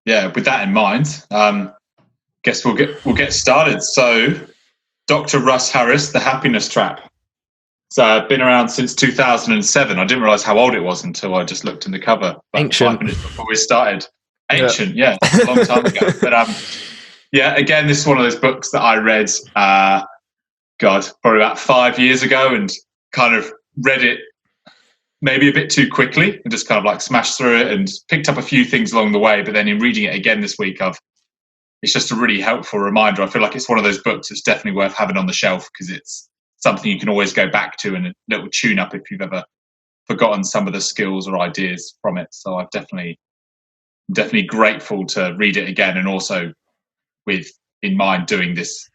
yeah, with that in mind, guess we'll get started. So, Dr. Russ Harris, The Happiness Trap. It's been around since 2007. I didn't realize how old it was until I just looked in the cover. Ancient. 5 minutes before we started. Ancient, yeah, a long time ago. But yeah, again, this is one of those books that I read, probably about 5 years ago, and kind of read it maybe a bit too quickly and just kind of like smashed through it and picked up a few things along the way. But then in reading it again this week, it's just a really helpful reminder. I feel like it's one of those books that's definitely worth having on the shelf because it's something you can always go back to and a little tune up if you've ever forgotten some of the skills or ideas from it. So I'm definitely grateful to read it again, and also with in mind doing this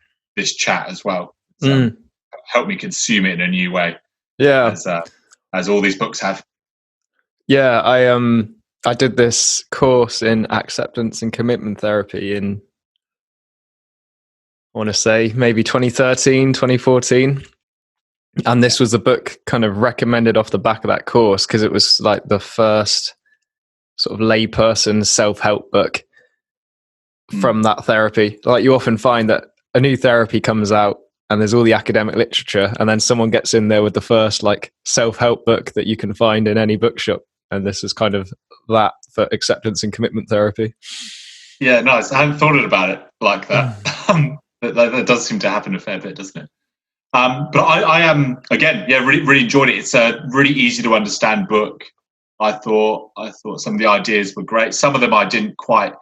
chat as well. So help me consume it in a new way. Yeah, as all these books have. Yeah, I did this course in acceptance and commitment therapy in, I want to say maybe 2013, 2014. And this was a book kind of recommended off the back of that course because it was like the first sort of layperson self-help book from that therapy. Like you often find that a new therapy comes out and there's all the academic literature, and then someone gets in there with the first like self-help book that you can find in any bookshop. And this is kind of that for acceptance and commitment therapy. Yeah, nice. I hadn't thought about it like that. That does seem to happen a fair bit, doesn't it? But I am again, yeah, really enjoyed it. It's a really easy to understand book. I thought some of the ideas were great. Some of them I didn't quite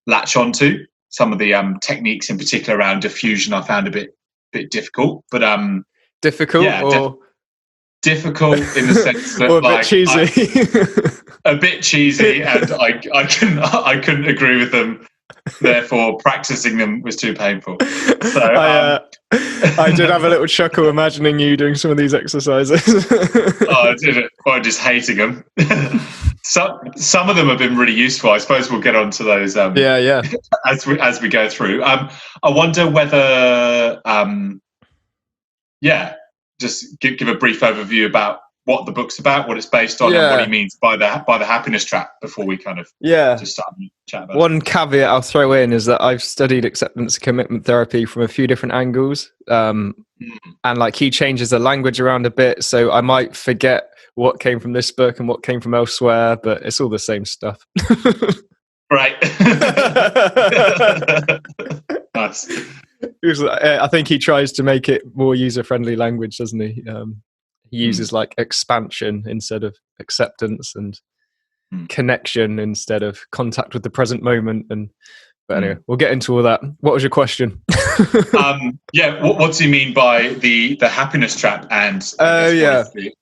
latch onto. Some of the techniques, in particular around diffusion, I found a bit difficult. But difficult, yeah, or difficult in the sense that or a bit cheesy. A bit cheesy, and I couldn't agree with them. Therefore, practicing them was too painful. So I did have a little chuckle imagining you doing some of these exercises. I did it by just hating them. Some of them have been really useful. I suppose we'll get onto those. Yeah. As we go through, I wonder whether, just give a brief overview about what the book's about, what it's based on, and what he means by the happiness trap before we kind of just start and chat about One caveat I'll throw in is that I've studied acceptance and commitment therapy from a few different angles, and like he changes the language around a bit, so I might forget what came from this book and what came from elsewhere, but it's all the same stuff. Right. Nice. I think he tries to make it more user-friendly language, doesn't he? He uses like expansion instead of acceptance, and connection instead of contact with the present moment. But anyway, we'll get into all that. What was your question? What does he mean by the happiness trap? And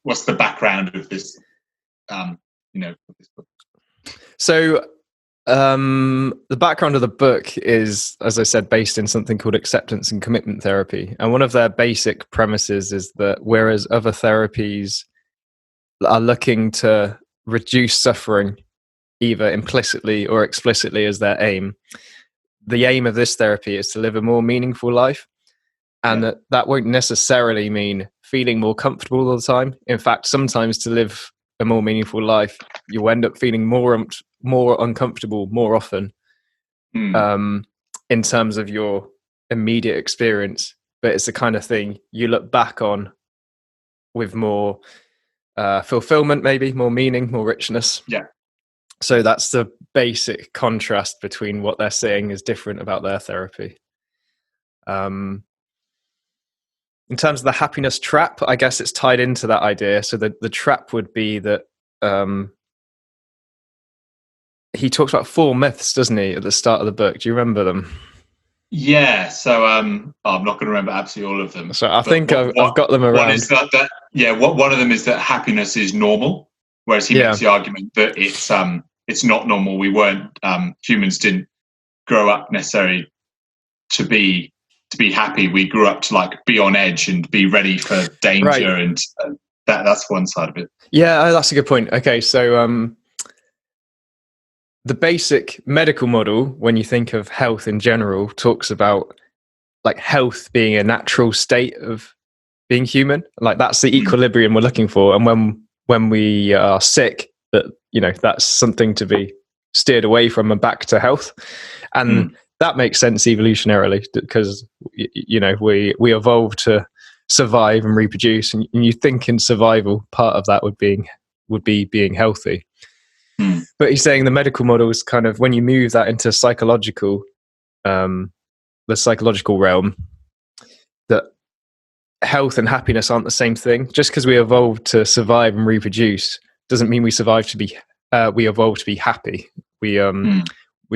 what's the background of this? Of this book. So the background of the book is, as I said, based in something called acceptance and commitment therapy. And one of their basic premises is that whereas other therapies are looking to reduce suffering, either implicitly or explicitly as their aim, the aim of this therapy is to live a more meaningful life. And that won't necessarily mean feeling more comfortable all the time. In fact, sometimes to live a more meaningful life, you end up feeling more uncomfortable more often in terms of your immediate experience. But it's the kind of thing you look back on with more fulfillment, maybe more meaning, more richness. Yeah. So that's the basic contrast between what they're saying is different about their therapy. In terms of the happiness trap, I guess it's tied into that idea. So the trap would be that he talks about 4 myths, doesn't he, at the start of the book? Do you remember them? Yeah. So I'm not going to remember absolutely all of them. So I think I've got them around. One is one of them is that happiness is normal, whereas he makes the argument that it's not normal. We weren't humans didn't grow up necessarily to be happy. We grew up to like be on edge and be ready for danger, right. And that's one side of it. Yeah, that's a good point. Okay, so the basic medical model, when you think of health in general, talks about like health being a natural state of being human. Like that's the equilibrium we're looking for, and when we are sick, that that's something to be steered away from and back to health. And that makes sense evolutionarily, because we evolved to survive and reproduce, and you think in survival part of that would be being healthy. But he's saying the medical model is kind of, when you move that into psychological, the psychological realm, that health and happiness aren't the same thing. Just because we evolved to survive and reproduce doesn't mean we evolved to be happy. We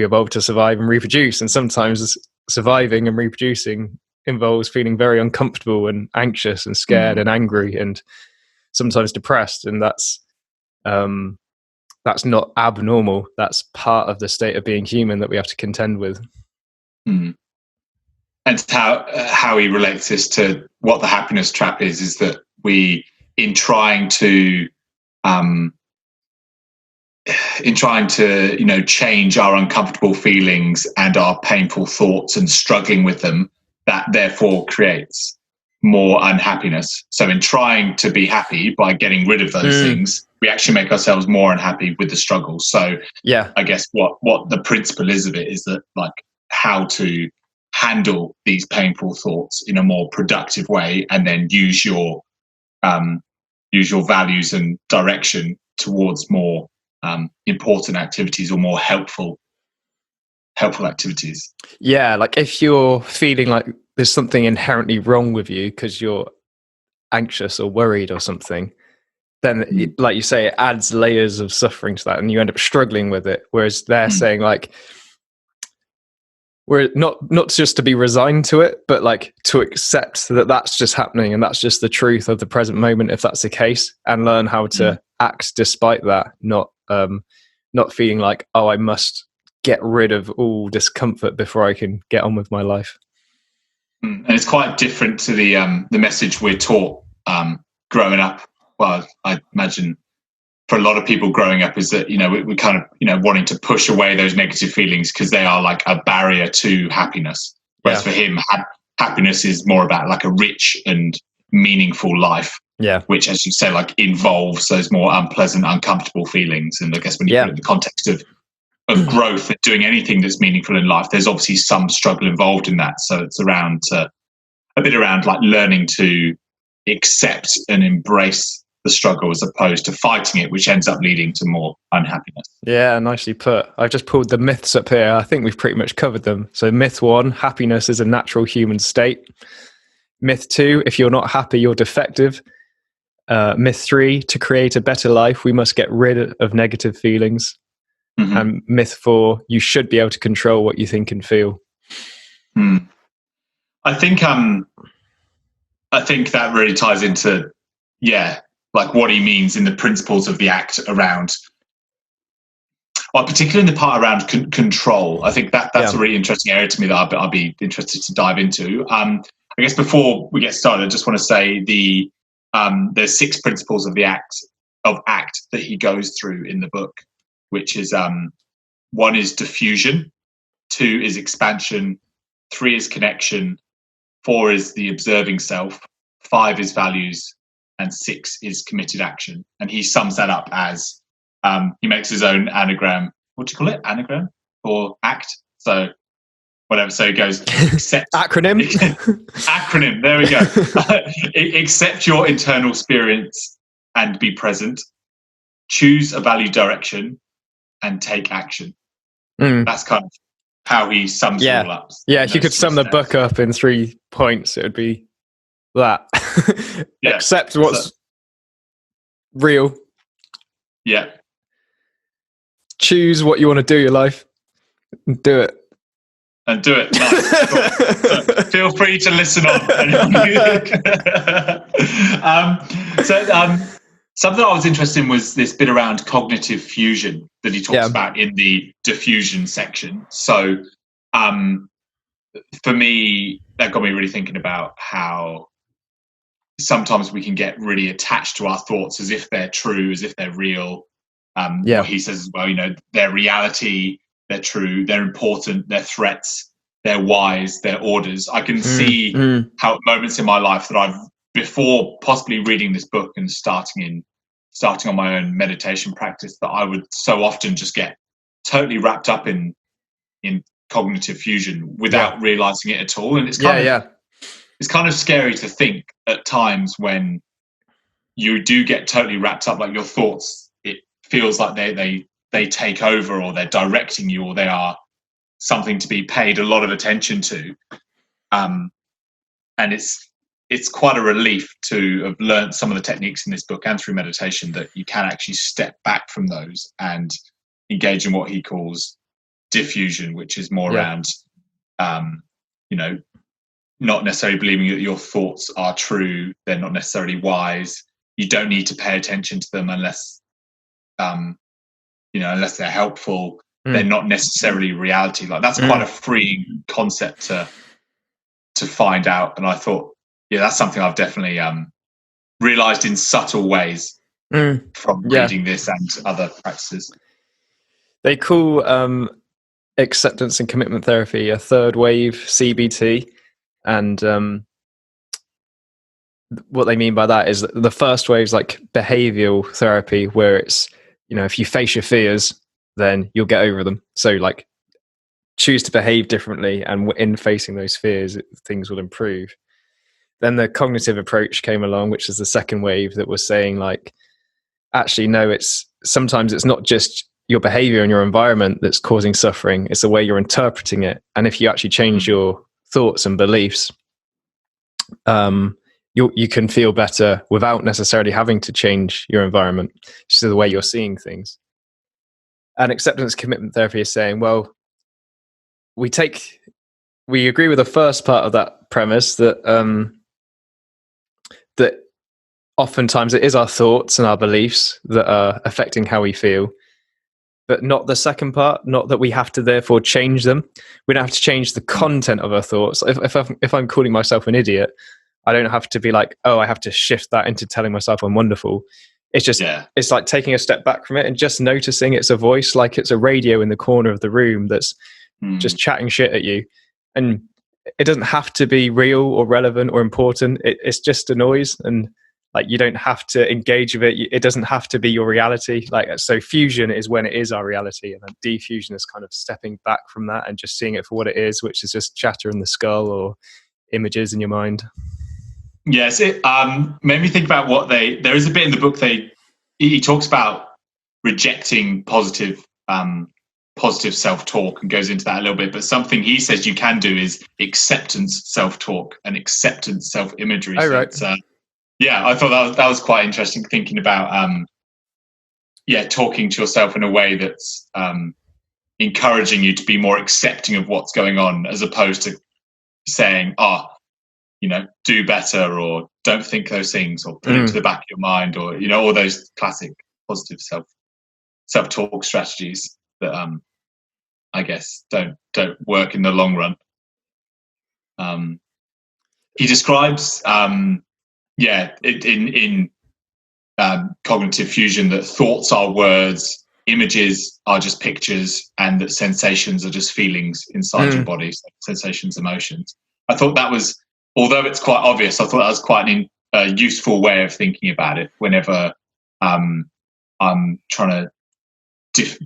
evolved to survive and reproduce, and sometimes surviving and reproducing involves feeling very uncomfortable and anxious and scared and angry and sometimes depressed, and that's not abnormal. That's part of the state of being human that we have to contend with. And how he relates this to what the happiness trap is that we, in trying to change our uncomfortable feelings and our painful thoughts and struggling with them, that therefore creates more unhappiness. So in trying to be happy by getting rid of those things, we actually make ourselves more unhappy with the struggle. So I guess what the principle is of it is that, like, how to handle these painful thoughts in a more productive way, and then use your values and direction towards more important activities or more helpful activities. Yeah, like if you're feeling like there's something inherently wrong with you because you're anxious or worried or something, then like you say, it adds layers of suffering to that, and you end up struggling with it. Whereas they're saying, like, we're not just to be resigned to it, but like to accept that that's just happening and that's just the truth of the present moment, if that's the case, and learn how to act despite that, not feeling like, oh, I must get rid of all discomfort before I can get on with my life. And it's quite different to the message we're taught growing up. Well, I imagine for a lot of people growing up is that, we kind of, wanting to push away those negative feelings because they are like a barrier to happiness. Whereas for him, happiness is more about like a rich and meaningful life. Yeah. Which, as you say, like involves those more unpleasant, uncomfortable feelings. And I guess when you put it in the context of growth and doing anything that's meaningful in life, there's obviously some struggle involved in that. So it's a bit around like learning to accept and embrace the struggle as opposed to fighting it, which ends up leading to more unhappiness. Yeah, nicely put. I've just pulled the myths up here. I think we've pretty much covered them. So myth 1, happiness is a natural human state. Myth 2, if you're not happy, you're defective. Myth 3, to create a better life, we must get rid of negative feelings. And myth 4, you should be able to control what you think and feel. I think that really ties into, like what he means in the principles of the act around, well, particularly in the part around control. I think that's a really interesting area to me that I'll be interested to dive into. I guess before we get started, I just want to say there's 6 principles of the act that he goes through in the book, which is 1 is diffusion, 2 is expansion, 3 is connection, 4 is the observing self, 5 is values, and 6 is committed action. And he sums that up as he makes his own anagram. What do you call it? Anagram or act? So whatever. So he goes, acronym. Acronym. There we go. Accept your internal spirits and be present. Choose a value direction and take action. That's kind of how he sums it all up. Yeah, if you could sum the book up in 3 points, it would be that. Accept what's real. Yeah. Choose what you want to do in your life. Do it. And do it. Nice. Cool. Feel free to listen on. Something I was interested in was this bit around cognitive fusion that he talks about in the diffusion section. So for me, that got me really thinking about how sometimes we can get really attached to our thoughts as if they're true, as if they're real. What he says as well, they're reality, they're true, they're important, they're threats, they're wise, they're orders. I can see how at moments in my life that I've, before possibly reading this book and starting on my own meditation practice, that I would so often just get totally wrapped up in cognitive fusion without realizing it at all. And it's kind of scary to think at times when you do get totally wrapped up, like your thoughts, it feels like they take over, or they're directing you, or they are something to be paid a lot of attention to. And it's quite a relief to have learned some of the techniques in this book and through meditation that you can actually step back from those and engage in what he calls diffusion, which is more around, not necessarily believing that your thoughts are true. They're not necessarily wise. You don't need to pay attention to them unless they're helpful. They're not necessarily reality. Like, that's quite a freeing concept to find out. And I thought, that's something I've definitely realized in subtle ways from reading this and other practices. They call acceptance and commitment therapy a third wave CBT. And what they mean by that is that the first wave is like behavioral therapy, where it's, if you face your fears, then you'll get over them. So like, choose to behave differently, and in facing those fears, things will improve. Then the cognitive approach came along, which is the second wave, that was saying like, actually, no, sometimes it's not just your behavior and your environment that's causing suffering. It's the way you're interpreting it. And if you actually change your thoughts and beliefs, you can feel better without necessarily having to change your environment. Just the way you're seeing things. And acceptance commitment therapy is saying, well, we agree with the first part of that premise, that that oftentimes it is our thoughts and our beliefs that are affecting how we feel, but not the second part. Not that we have to therefore change them. We don't have to change the content of our thoughts. If I'm calling myself an idiot, I don't have to be like, oh, I have to shift that into telling myself I'm wonderful. It's just, it's like taking a step back from it and just noticing it's a voice, like it's a radio in the corner of the room that's just chatting shit at you. And it doesn't have to be real or relevant or important. It's just a noise, and like, you don't have to engage with it. It doesn't have to be your reality. Like, so fusion is when it is our reality, and then defusion is kind of stepping back from that and just seeing it for what it is, which is just chatter in the skull or images in your mind. Yes, it made me think about there is a bit in the book he talks about rejecting positive self-talk and goes into that a little bit, but something he says you can do is acceptance self-talk and acceptance self-imagery. Oh, right. So I thought that was quite interesting, thinking about talking to yourself in a way that's encouraging you to be more accepting of what's going on, as opposed to saying, do better, or don't think those things, or put it to the back of your mind, or all those classic positive self-talk strategies that I guess don't work in the long run. He describes in cognitive fusion that thoughts are words, images are just pictures, and that sensations are just feelings inside your body, so sensations, emotions. I thought that was, although it's quite obvious, I thought that was quite a useful way of thinking about it whenever I'm trying to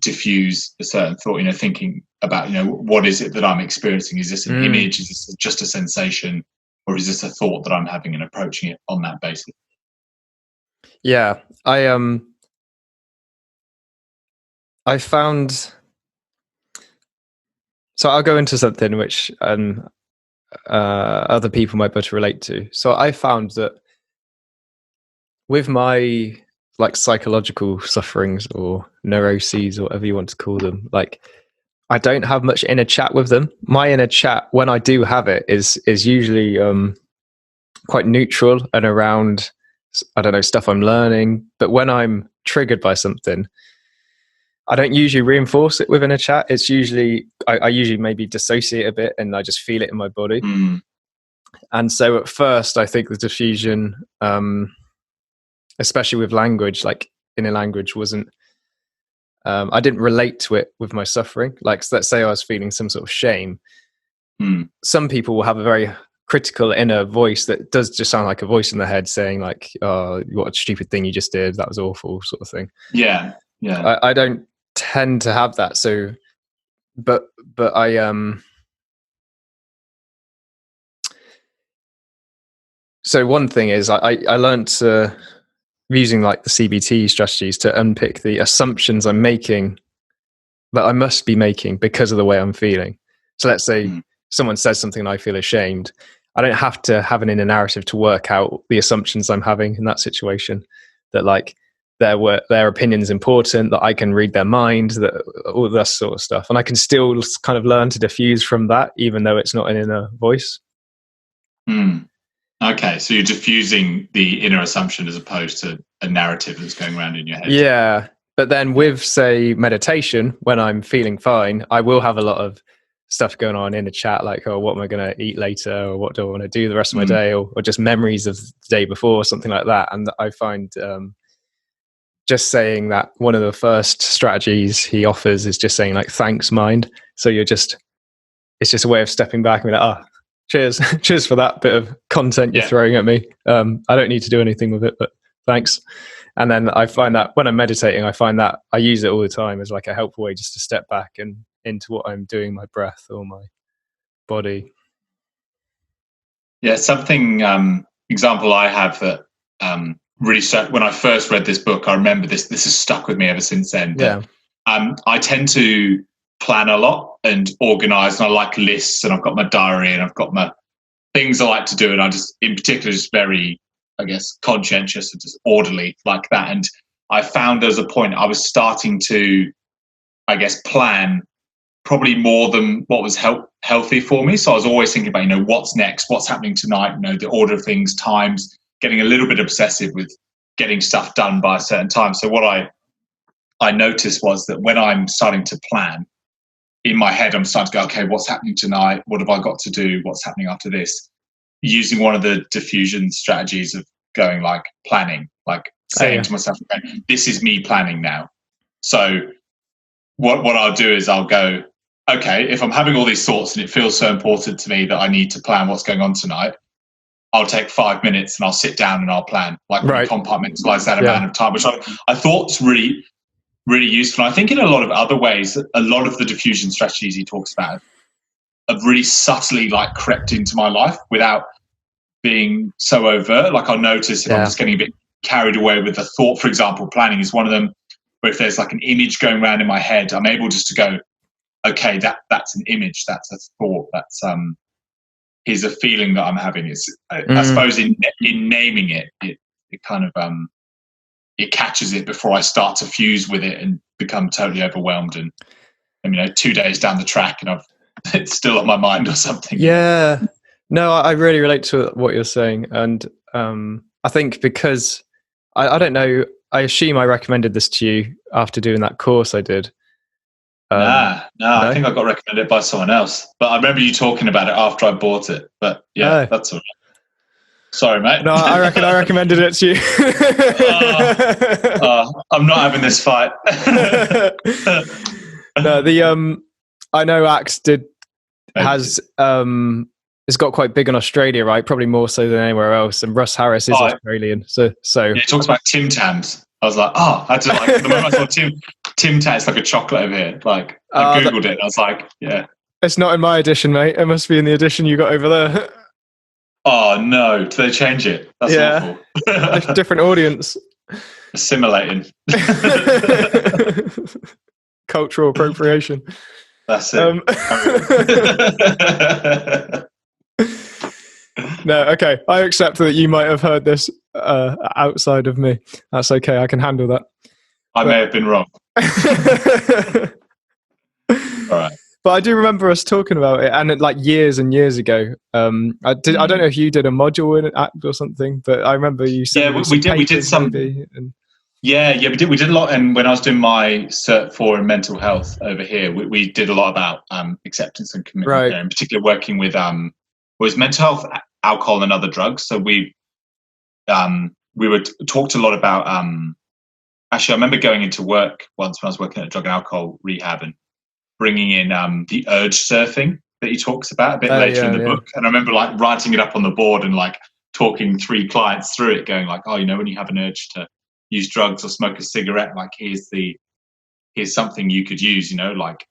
diffuse a certain thought, thinking about, what is it that I'm experiencing? Is this an image? Is this just a sensation? Or is this a thought that I'm having, and approaching it on that basis? Yeah, I found, so I'll go into something which other people might better relate to. So I found that with my like psychological sufferings or neuroses, or whatever you want to call them, like, I don't have much inner chat with them. My inner chat, when I do have it, is usually quite neutral and around, I don't know, stuff I'm learning. But when I'm triggered by something, I don't usually reinforce it within a chat. It's usually, I usually maybe dissociate a bit, and I just feel it in my body. And so at first, I think the diffusion, especially with language, like inner language, wasn't, I didn't relate to it with my suffering. Like, so let's say I was feeling some sort of shame. Some people will have a very critical inner voice that does just sound like a voice in the head saying like, oh, what a stupid thing you just did. That was awful, sort of thing. Yeah. I don't tend to have that. So, but I so one thing is I learned using like the CBT strategies to unpick the assumptions I'm making that I must be making because of the way I'm feeling. So let's say someone says something and I feel ashamed. I don't have to have an inner narrative to work out the assumptions I'm having in that situation, that like their opinion's important, that I can read their mind, that all that sort of stuff. And I can still kind of learn to diffuse from that, even though it's not an inner voice. Okay, so you're diffusing the inner assumption as opposed to a narrative that's going around in your head. Yeah. But then with, say, meditation, when I'm feeling fine, I will have a lot of stuff going on in the chat, like, oh, what am I going to eat later? Or what do I want to do the rest of my day? Or just memories of the day before, or something like that. And I find just saying that one of the first strategies he offers is just saying, like, thanks, mind. So it's just a way of stepping back and being like, cheers. Cheers for that bit of content you're throwing at me. I don't need to do anything with it, but thanks. And then I find that when I'm meditating, I find that I use it all the time as like a helpful way just to step back and into what I'm doing, my breath or my body. Yeah, something example I have that really stuck when I first read this book. I remember this has stuck with me ever since then. Yeah. I tend to plan a lot and organize, and I like lists, and I've got my diary and I've got my things I like to do, and I just, in particular, just very, I guess, conscientious and just orderly like that. And I found there's a point I was starting to, I guess, plan probably more than what was healthy for me. So I was always thinking about, what's next, what's happening tonight, the order of things, times, getting a little bit obsessive with getting stuff done by a certain time. So what I noticed was that when I'm starting to plan, in my head, I'm starting to go, okay, what's happening tonight? What have I got to do? What's happening after this? Using one of the diffusion strategies of going like planning, like saying to myself, okay, this is me planning now. So what I'll do is I'll go, okay, if I'm having all these thoughts and it feels so important to me that I need to plan what's going on tonight, I'll take 5 minutes and I'll sit down and I'll plan, like compartmentalize that amount of time, which I thought is really, really useful. I think in a lot of other ways, a lot of the diffusion strategies he talks about have really subtly like crept into my life without being so overt. Like I'll notice if I'm just getting a bit carried away with a thought, for example, planning is one of them, where if there's like an image going around in my head, I'm able just to go, okay, that's an image, that's a thought, that's here's a feeling that I'm having. It's I suppose in naming it kind of it catches it before I start to fuse with it and become totally overwhelmed. And 2 days down the track and it's still on my mind or something. Yeah. No, I really relate to what you're saying. And I think because I don't know, I assume I recommended this to you after doing that course I did. No, I think I got recommended by someone else. But I remember you talking about it after I bought it. But that's all right. Sorry, mate. No, I recommended it to you. I'm not having this fight. No, I know Axe has got quite big in Australia, right? Probably more so than anywhere else. And Russ Harris is Australian, so yeah, he talks about Tim Tams. I was like, I had to the moment I saw Tim Tams, like a chocolate over here. Like I googled it, and I was like, yeah, it's not in my edition, mate. It must be in the edition you got over there. Oh no! Do they change it? That's awful. Different audience. Assimilating. Cultural appropriation. That's it. No, okay. I accept that you might have heard this outside of me. That's okay. I can handle that. I may have been wrong. All right. But I do remember us talking about it, and like years and years ago. I don't know if you did a module in an app or something, but I remember you said we did some. Yeah, we did a lot. And when I was doing my Cert 4 in mental health over here, we did a lot about acceptance and commitment there, in particular working with was mental health, alcohol, and other drugs. So we talked a lot about. Actually, I remember going into work once when I was working at a drug and alcohol rehab and bringing in the urge surfing that he talks about a bit later in the book. And I remember like writing it up on the board and like talking 3 clients through it, going like, when you have an urge to use drugs or smoke a cigarette, like here's the here's something you could use, like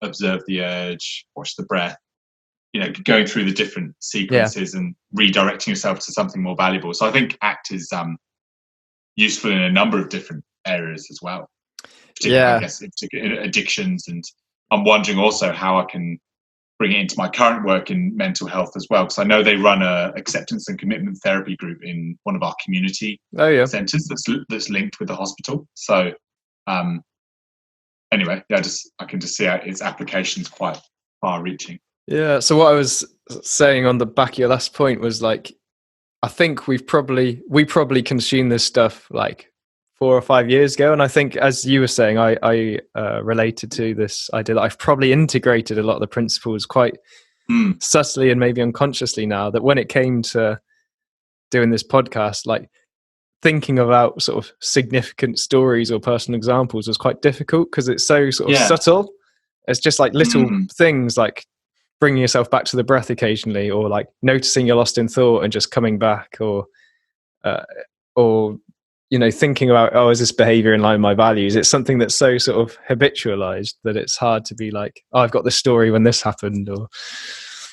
observe the urge, watch the breath, going through the different sequences and redirecting yourself to something more valuable. So I think ACT is useful in a number of different areas as well. Particularly, I guess, in addictions. And I'm wondering also how I can bring it into my current work in mental health as well, because I know they run a acceptance and commitment therapy group in one of our community centres that's linked with the hospital. So anyway, I can just see how its applications quite far-reaching. Yeah. So what I was saying on the back of your last point was like, I think we probably consumed this stuff like 4 or 5 years ago, and I think, as you were saying, I related to this idea that I've probably integrated a lot of the principles quite subtly and maybe unconsciously now. That when it came to doing this podcast, like thinking about sort of significant stories or personal examples was quite difficult because it's so sort of subtle. It's just like little things like bringing yourself back to the breath occasionally, or like noticing you're lost in thought and just coming back, or thinking about, is this behavior in line with my values? It's something that's so sort of habitualized that it's hard to be like, I've got this story when this happened. Or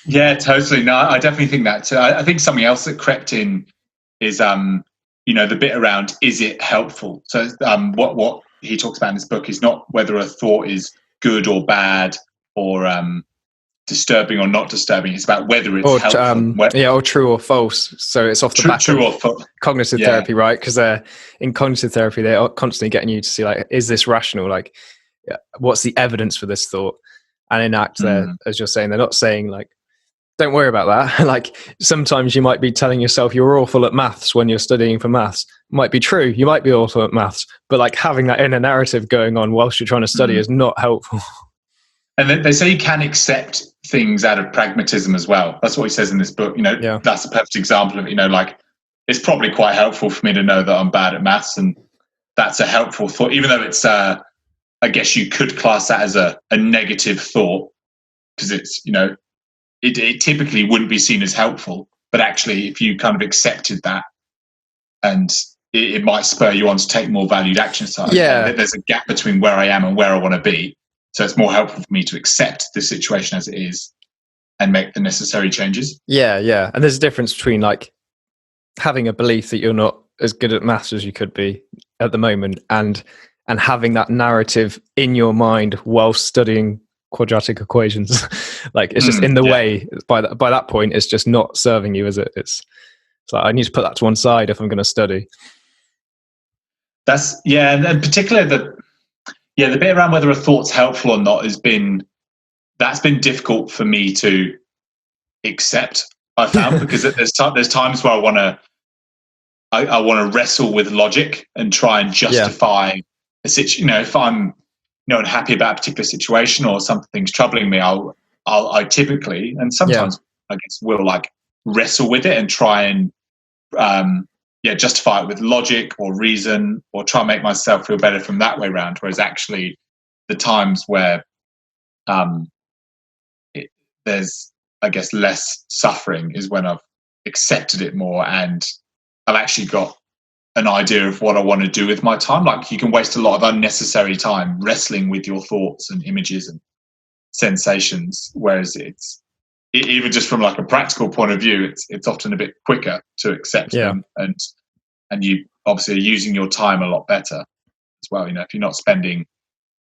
yeah, totally. No, I definitely think that too. I think something else that crept in is the bit around, is it helpful? So what he talks about in this book is not whether a thought is good or bad, or disturbing or not disturbing. It's about whether it's helpful. Or true or false. So it's off the back of cognitive therapy, right? Because in cognitive therapy, they're constantly getting you to see, like, is this rational? Like, what's the evidence for this thought? And in ACT, as you're saying, they're not saying like, don't worry about that. Like, sometimes you might be telling yourself you're awful at maths when you're studying for maths. Might be true. You might be awful at maths, but like having that inner narrative going on whilst you're trying to study is not helpful. And then they say you can accept things out of pragmatism as well. That's what he says in this book. That's a perfect example of, like, it's probably quite helpful for me to know that I'm bad at maths, and that's a helpful thought, even though it's, I guess you could class that as a negative thought, because it's, it typically wouldn't be seen as helpful. But actually, if you kind of accepted that, and it might spur you on to take more valued action. So there's a gap between where I am and where I want to be. So it's more helpful for me to accept the situation as it is and make the necessary changes. Yeah. And there's a difference between like having a belief that you're not as good at maths as you could be at the moment, and having that narrative in your mind while studying quadratic equations. Like, it's just in the way. By that point, it's just not serving you, is it? It's like, I need to put that to one side if I'm going to study. And particularly the bit around whether a thought's helpful or not that's been difficult for me to accept, I found, because there's times where I want to wrestle with logic and try and justify a situation. If I'm unhappy about a particular situation or something's troubling me, I typically, and sometimes I guess, will like wrestle with it and try and justify it with logic or reason, or try and make myself feel better from that way around. Whereas actually the times where there's, I guess, less suffering is when I've accepted it more, and I've actually got an idea of what I want to do with my time. Like, you can waste a lot of unnecessary time wrestling with your thoughts and images and sensations, whereas even just from like a practical point of view, it's often a bit quicker to accept them, and you obviously are using your time a lot better as well. If you're not spending,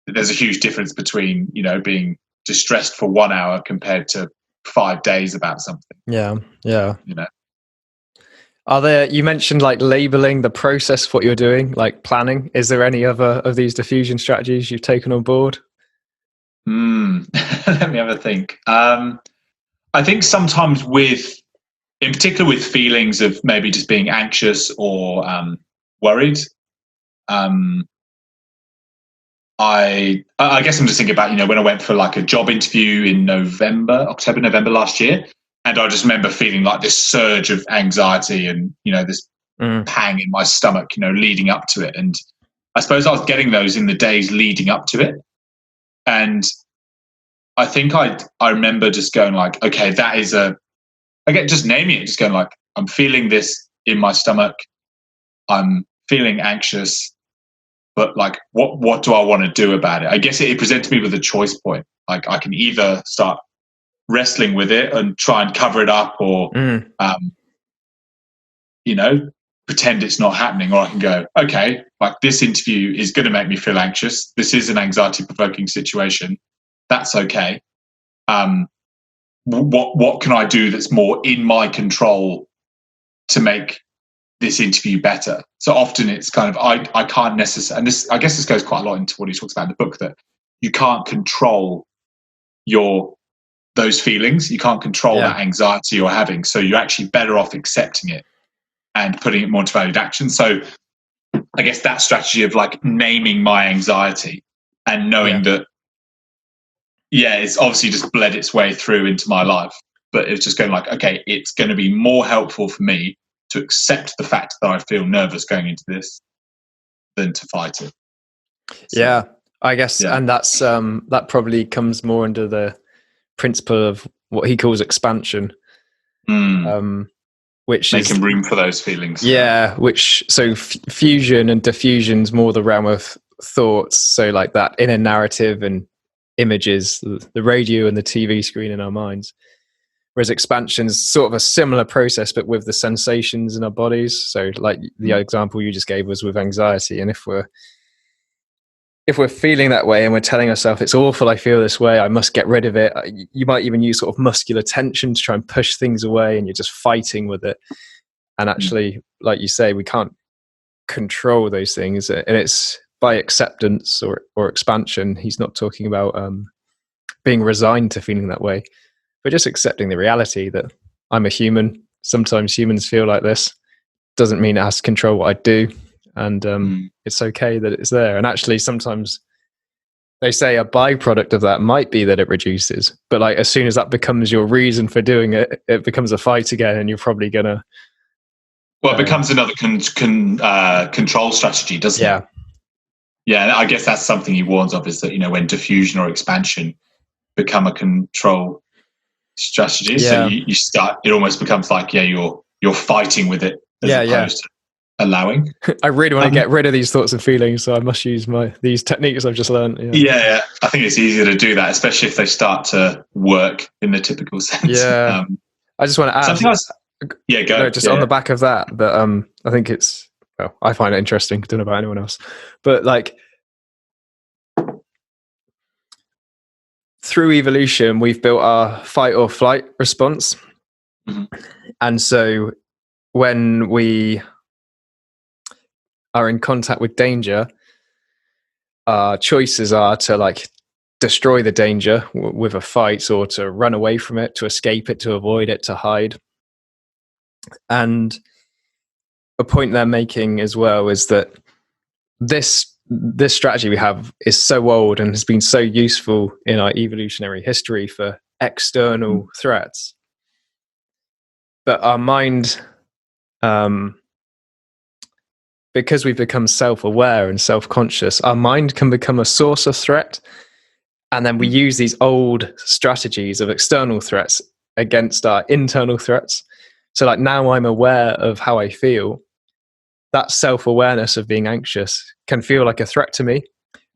there's a huge difference between being distressed for 1 hour compared to 5 days about something. You mentioned like labeling the process of what you're doing, like planning. Is there any other of these diffusion strategies you've taken on board? Let me have a think. I think sometimes in particular with feelings of maybe just being anxious or worried, I guess I'm just thinking about, when I went for like a job interview in October, November last year, and I just remember feeling like this surge of anxiety and, this pang in my stomach, leading up to it. And I suppose I was getting those in the days leading up to it. And I think I remember just going like, okay, that is just naming it, just going like, I'm feeling this in my stomach. I'm feeling anxious. but like, what do I want to do about it? I guess it presented me with a choice point. Like, I can either start wrestling with it and try and cover it up, or pretend it's not happening, or I can go, okay, like, this interview is going to make me feel anxious. This is an anxiety provoking situation. That's okay. What can I do that's more in my control to make this interview better? So often it's kind of, I can't necessarily, and I guess this goes quite a lot into what he talks about in the book, that you can't control those feelings. You can't control that anxiety you're having. So you're actually better off accepting it and putting it more into valued action. So I guess that strategy of like naming my anxiety and knowing that, it's obviously just bled its way through into my life, but it's just going like, okay, it's going to be more helpful for me to accept the fact that I feel nervous going into this than to fight it. So, I guess, and that's that probably comes more under the principle of what he calls expansion, which making room for those feelings. Fusion and diffusion's more the realm of thoughts. So like that inner narrative and images, the radio and the TV screen in our minds. Whereas expansion is sort of a similar process, but with the sensations in our bodies. So like the example you just gave was with anxiety. And if we're feeling that way and we're telling ourselves it's awful, I feel this way, I must get rid of it. You might even use sort of muscular tension to try and push things away, and you're just fighting with it. And actually, like you say, we can't control those things. And it's by acceptance or expansion. He's not talking about being resigned to feeling that way, but just accepting the reality that I'm a human. Sometimes humans feel like this. Doesn't mean it has to control what I do. And it's okay that it's there. And actually, sometimes they say a byproduct of that might be that it reduces. But like, as soon as that becomes your reason for doing it, it becomes a fight again, and you're probably gonna. Well, it becomes another control strategy, doesn't it? Yeah, I guess that's something he warns of, is that, when diffusion or expansion become a control strategy, so you start, it almost becomes like, you're fighting with it as opposed to allowing. I really want to get rid of these thoughts and feelings, so I must use these techniques I've just learned. I think it's easier to do that, especially if they start to work in the typical sense. I just want to add something else. On the back of that, but I think it's, I find it interesting. Don't know about anyone else, but like, through evolution, we've built our fight or flight response. And so when we are in contact with danger, our choices are to like destroy the danger with a fight, or to run away from it, to escape it, to avoid it, to hide. And a point they're making as well is that this strategy we have is so old and has been so useful in our evolutionary history for external threats. But our mind, because we've become self-aware and self-conscious, our mind can become a source of threat. And then we use these old strategies of external threats against our internal threats. So like, now I'm aware of how I feel. That self-awareness of being anxious can feel like a threat to me.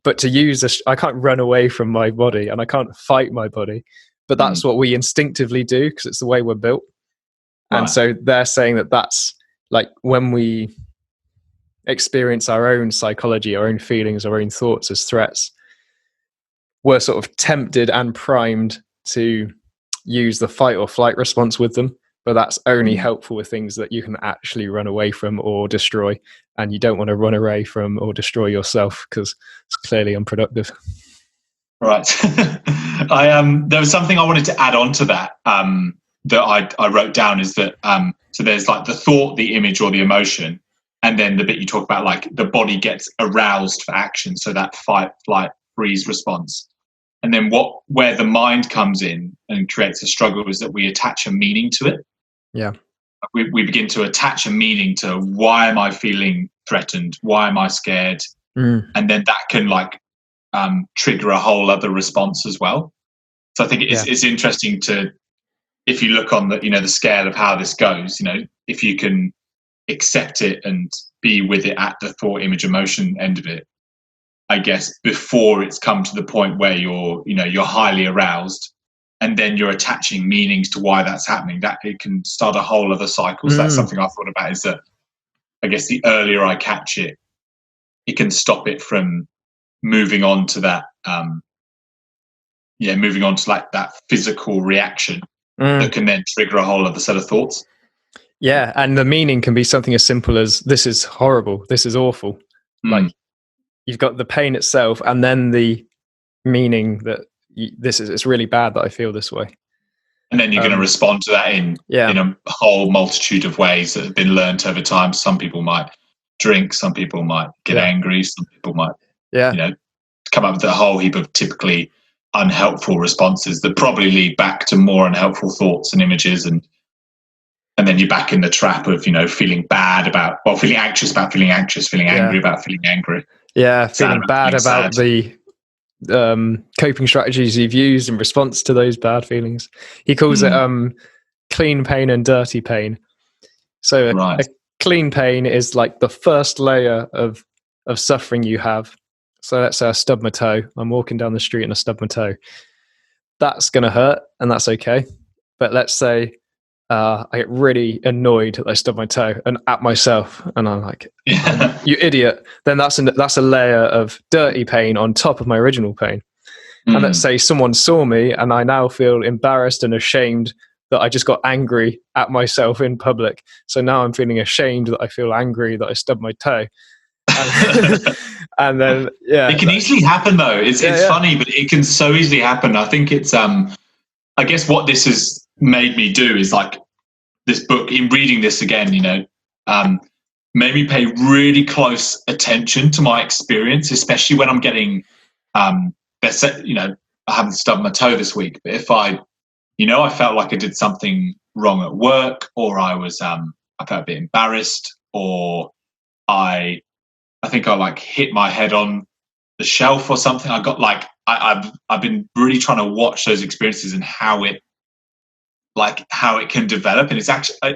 But to use this, I can't run away from my body and I can't fight my body. But that's what we instinctively do, because it's the way we're built. And so they're saying that that's like, when we experience our own psychology, our own feelings, our own thoughts as threats, we're sort of tempted and primed to use the fight or flight response with them. But that's only helpful with things that you can actually run away from or destroy. And you don't want to run away from or destroy yourself, because it's clearly unproductive. Right. There was something I wanted to add on to that, that I wrote down, is that, so there's like the thought, the image, or the emotion. And then the bit you talk about, like the body gets aroused for action. So that fight, flight, freeze response. And then where the mind comes in and creates a struggle is that we attach a meaning to it. Yeah. We begin to attach a meaning to, why am I feeling threatened? Why am I scared? And then that can like trigger a whole other response as well. So I think it's interesting to, if you look on the scale of how this goes, if you can accept it and be with it at the thought, image, emotion end of it, I guess, before it's come to the point where you're highly aroused, and then you're attaching meanings to why that's happening, that it can start a whole other cycle. So that's something I thought about, is that I guess the earlier I catch it, it can stop it from moving on to that, moving on to like that physical reaction that can then trigger a whole other set of thoughts. Yeah, and the meaning can be something as simple as, this is horrible, this is awful. Like, you've got the pain itself, and then the meaning that it's really bad that I feel this way. And then you're going to respond to that in a whole multitude of ways that have been learnt over time. Some people might drink, some people might get angry, some people might, come up with a whole heap of typically unhelpful responses that probably lead back to more unhelpful thoughts and images, and then you're back in the trap of feeling bad about, feeling anxious about feeling anxious, feeling angry about feeling angry, feeling bad about the coping strategies you've used in response to those bad feelings. He calls it clean pain and dirty pain. So a clean pain is like the first layer of suffering you have. So let's say I stub my toe. I'm walking down the street and I stub my toe. That's going to hurt, and that's okay. But let's say I get really annoyed that I stubbed my toe and at myself, and I'm like, you idiot. Then that's a layer of dirty pain on top of my original pain. And let's say someone saw me and I now feel embarrassed and ashamed that I just got angry at myself in public. So now I'm feeling ashamed that I feel angry that I stubbed my toe. And then it can easily happen though. It's funny, but it can so easily happen. I think it's I guess what this has made me do is, like, this book, in reading this again, made me pay really close attention to my experience, especially when I'm getting I haven't stubbed my toe this week, but if I felt like I did something wrong at work, or I felt a bit embarrassed, or I think I like hit my head on the shelf or something. I got like, I've been really trying to watch those experiences and how it can develop. And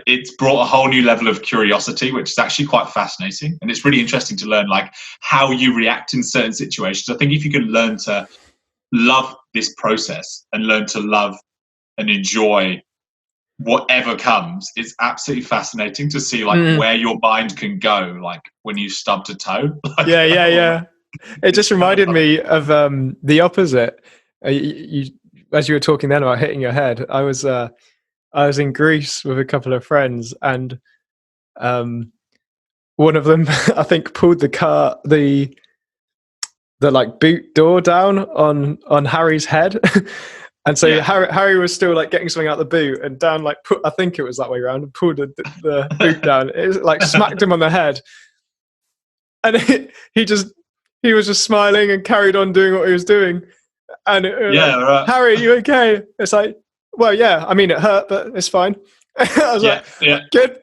it's brought a whole new level of curiosity, which is actually quite fascinating. And it's really interesting to learn like how you react in certain situations. I think if you can learn to love this process and learn to love and enjoy whatever comes, it's absolutely fascinating to see like where your mind can go, like when you stubbed a toe. It just reminded me of the opposite. As you were talking then about hitting your head, I was in Greece with a couple of friends, and one of them I think pulled the like boot door down on Harry's head. And so Harry was still like getting something out the boot, and Dan like I think it was that way around, and pulled the boot down. It like smacked him on the head, and he was just smiling and carried on doing what he was doing. And Harry, you okay? It's like, well, yeah. I mean, it hurt, but it's fine. I was good.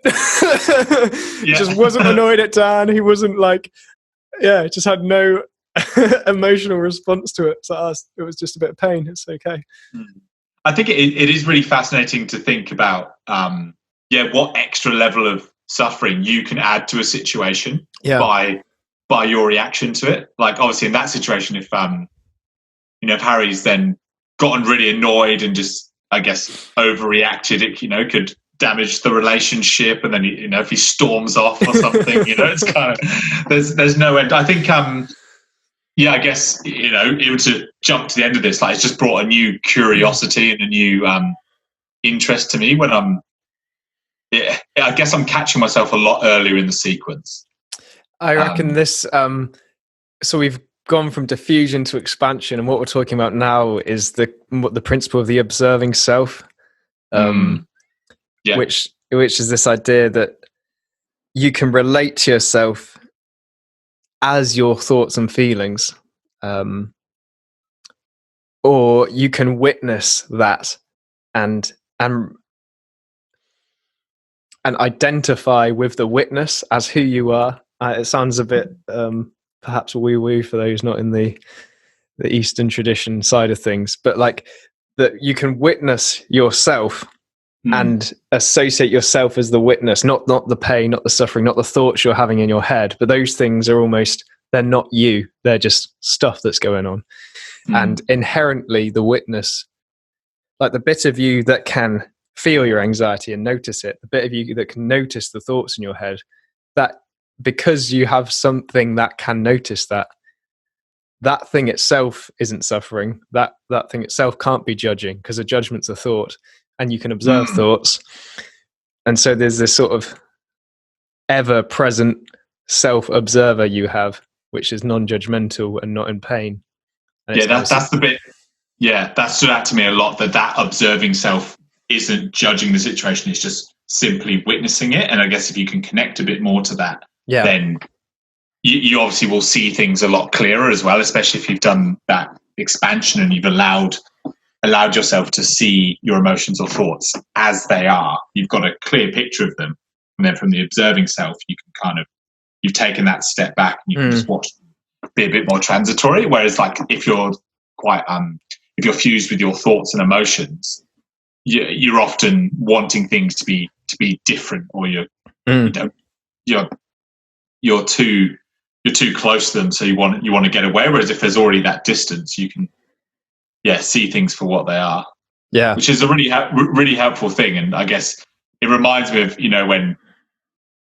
He just wasn't annoyed at Dan. He wasn't like, just had no emotional response to it. So it was just a bit of pain. It's okay. I think it is really fascinating to think about what extra level of suffering you can add to a situation by your reaction to it. Like, obviously in that situation, if if Harry's then gotten really annoyed and just, I guess, overreacted, it could damage the relationship. And then if he storms off or something, it's kind of there's no end. I think I guess, even to jump to the end of this, like, it's just brought a new curiosity and a new interest to me when I guess I'm catching myself a lot earlier in the sequence. I reckon this, so we've gone from diffusion to expansion, and what we're talking about now is the principle of the observing self, which is this idea that you can relate to yourself as your thoughts and feelings, or you can witness that and identify with the witness as who you are. It sounds a bit perhaps woo-woo for those not in the Eastern tradition side of things, but like that you can witness yourself and associate yourself as the witness, not the pain, not the suffering, not the thoughts you're having in your head, but those things are almost they're not you. They're just stuff that's going on. And inherently the witness, like the bit of you that can feel your anxiety and notice it, the bit of you that can notice the thoughts in your head, that because you have something that can notice that thing itself isn't suffering. That thing itself can't be judging, because a judgment's a thought, and you can observe thoughts. And so there's this sort of ever-present self-observer you have, which is non-judgmental and not in pain. And that's the bit. Yeah, that stood out to me a lot, that observing self isn't judging the situation, it's just simply witnessing it. And I guess if you can connect a bit more to that, then you obviously will see things a lot clearer as well, especially if you've done that expansion and you've allowed yourself to see your emotions or thoughts as they are. You've got a clear picture of them. And then from the observing self, you can you've taken that step back and you can just watch them be a bit more transitory. Whereas like if you're if you're fused with your thoughts and emotions, you're often wanting things to be different, or you're too close to them, so you want to get away. Whereas if there's already that distance, you can see things for what they are. Yeah, which is a really helpful thing. And I guess it reminds me of when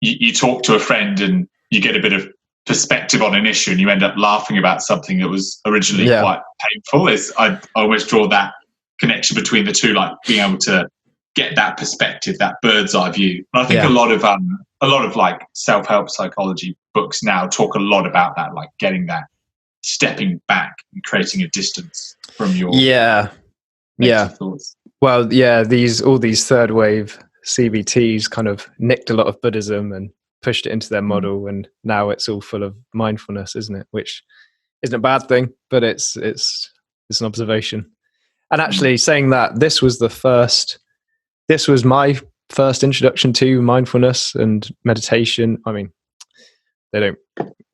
you talk to a friend and you get a bit of perspective on an issue and you end up laughing about something that was originally quite painful. I always draw that connection between the two, like being able to get that perspective, that bird's eye view. And I think a lot of like self-help psychology books now talk a lot about that, like getting that, stepping back and creating a distance from your thoughts. Well, all these third wave CBTs kind of nicked a lot of Buddhism and pushed it into their model, and now it's all full of mindfulness, isn't it? Which isn't a bad thing, but it's an observation. And actually, saying that, this was my first introduction to mindfulness and meditation. I mean, they don't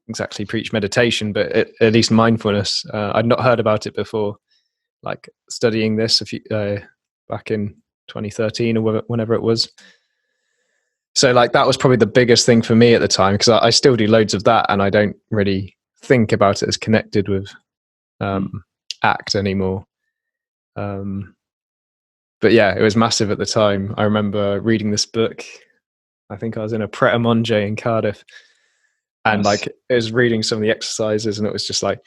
exactly preach meditation, but at least mindfulness. I'd not heard about it before, like studying this back in 2013 or whenever it was. So like that was probably the biggest thing for me at the time, because I still do loads of that and I don't really think about it as connected with ACT anymore. But yeah, it was massive at the time. I remember reading this book. I think I was in a Pret-a-Manger in Cardiff, and like it was reading some of the exercises, and it was just like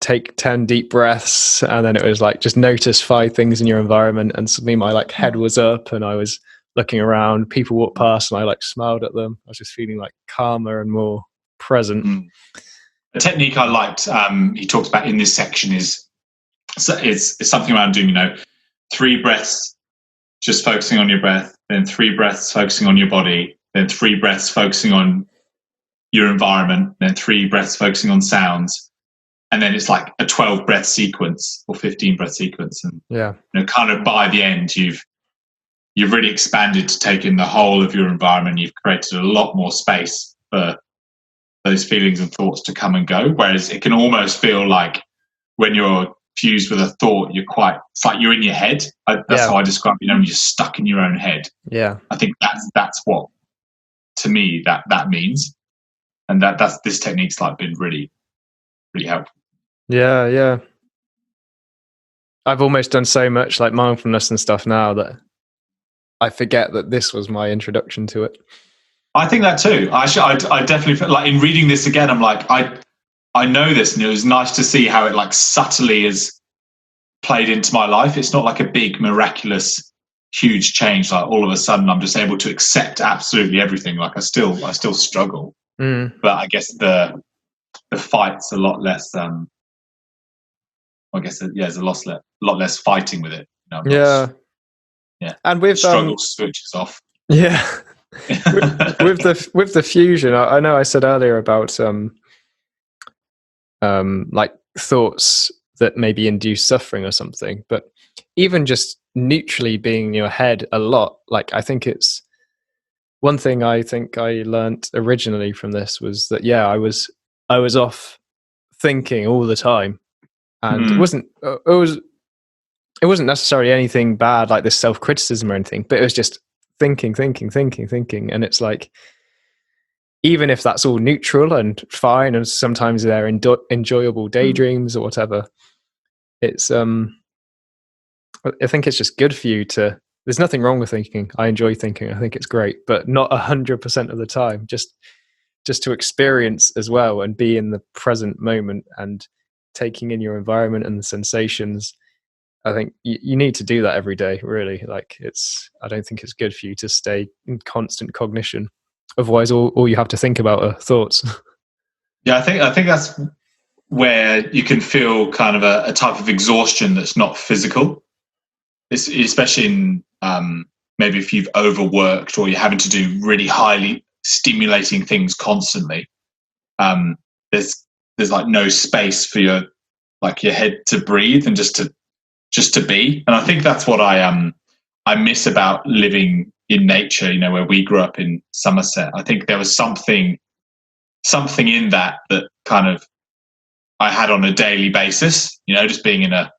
take 10 deep breaths, and then it was like just notice 5 things in your environment, and suddenly my like head was up and I was looking around. People walked past and I like smiled at them. I was just feeling like calmer and more present. The technique I liked he talks about in this section is something around doing 3 breaths just focusing on your breath, then 3 breaths focusing on your body, then 3 breaths focusing on your environment, then 3 breaths focusing on sounds, and then it's like a 12 breath sequence or 15 breath sequence. And kind of by the end you've really expanded to take in the whole of your environment. You've created a lot more space for those feelings and thoughts to come and go. Whereas it can almost feel like when you're fused with a thought, it's like you're in your head. That's how I describe it. You're stuck in your own head. Yeah. I think that's what, to me, that means. And this technique's like been really, really helpful. Yeah, yeah. I've almost done so much like mindfulness and stuff now that I forget that this was my introduction to it. I think that too. I definitely feel like in reading this again, I'm like, I know this, and it was nice to see how it like subtly has played into my life. It's not like a big, miraculous, huge change. Like all of a sudden I'm just able to accept absolutely everything. Like I still struggle, but I guess the fight's a lot less. I guess there's a lot less fighting with it. Yeah. And with struggle switches off. Yeah. with the fusion, I know I said earlier about like thoughts that maybe induce suffering or something, but even just neutrally being in your head a lot, like I think it's one thing I think I learnt originally from this was that I was off thinking all the time, and it wasn't necessarily anything bad like this self-criticism or anything, but it was just thinking, and it's like even if that's all neutral and fine, and sometimes they're enjoyable daydreams or whatever, it's I think it's just good for you to. There's nothing wrong with thinking. I enjoy thinking. I think it's great, but not 100% of the time. Just to experience as well and be in the present moment and taking in your environment and the sensations. I think you need to do that every day, really. Like, I don't think it's good for you to stay in constant cognition. Otherwise, all you have to think about are thoughts. Yeah, I think that's where you can feel kind of a type of exhaustion that's not physical. It's, especially in maybe if you've overworked or you're having to do really highly stimulating things constantly. There's like no space for your head to breathe and just to be. And I think that's what I miss about living in nature. You know, where we grew up in Somerset. I think there was something in that kind of I had on a daily basis. You know, just being in a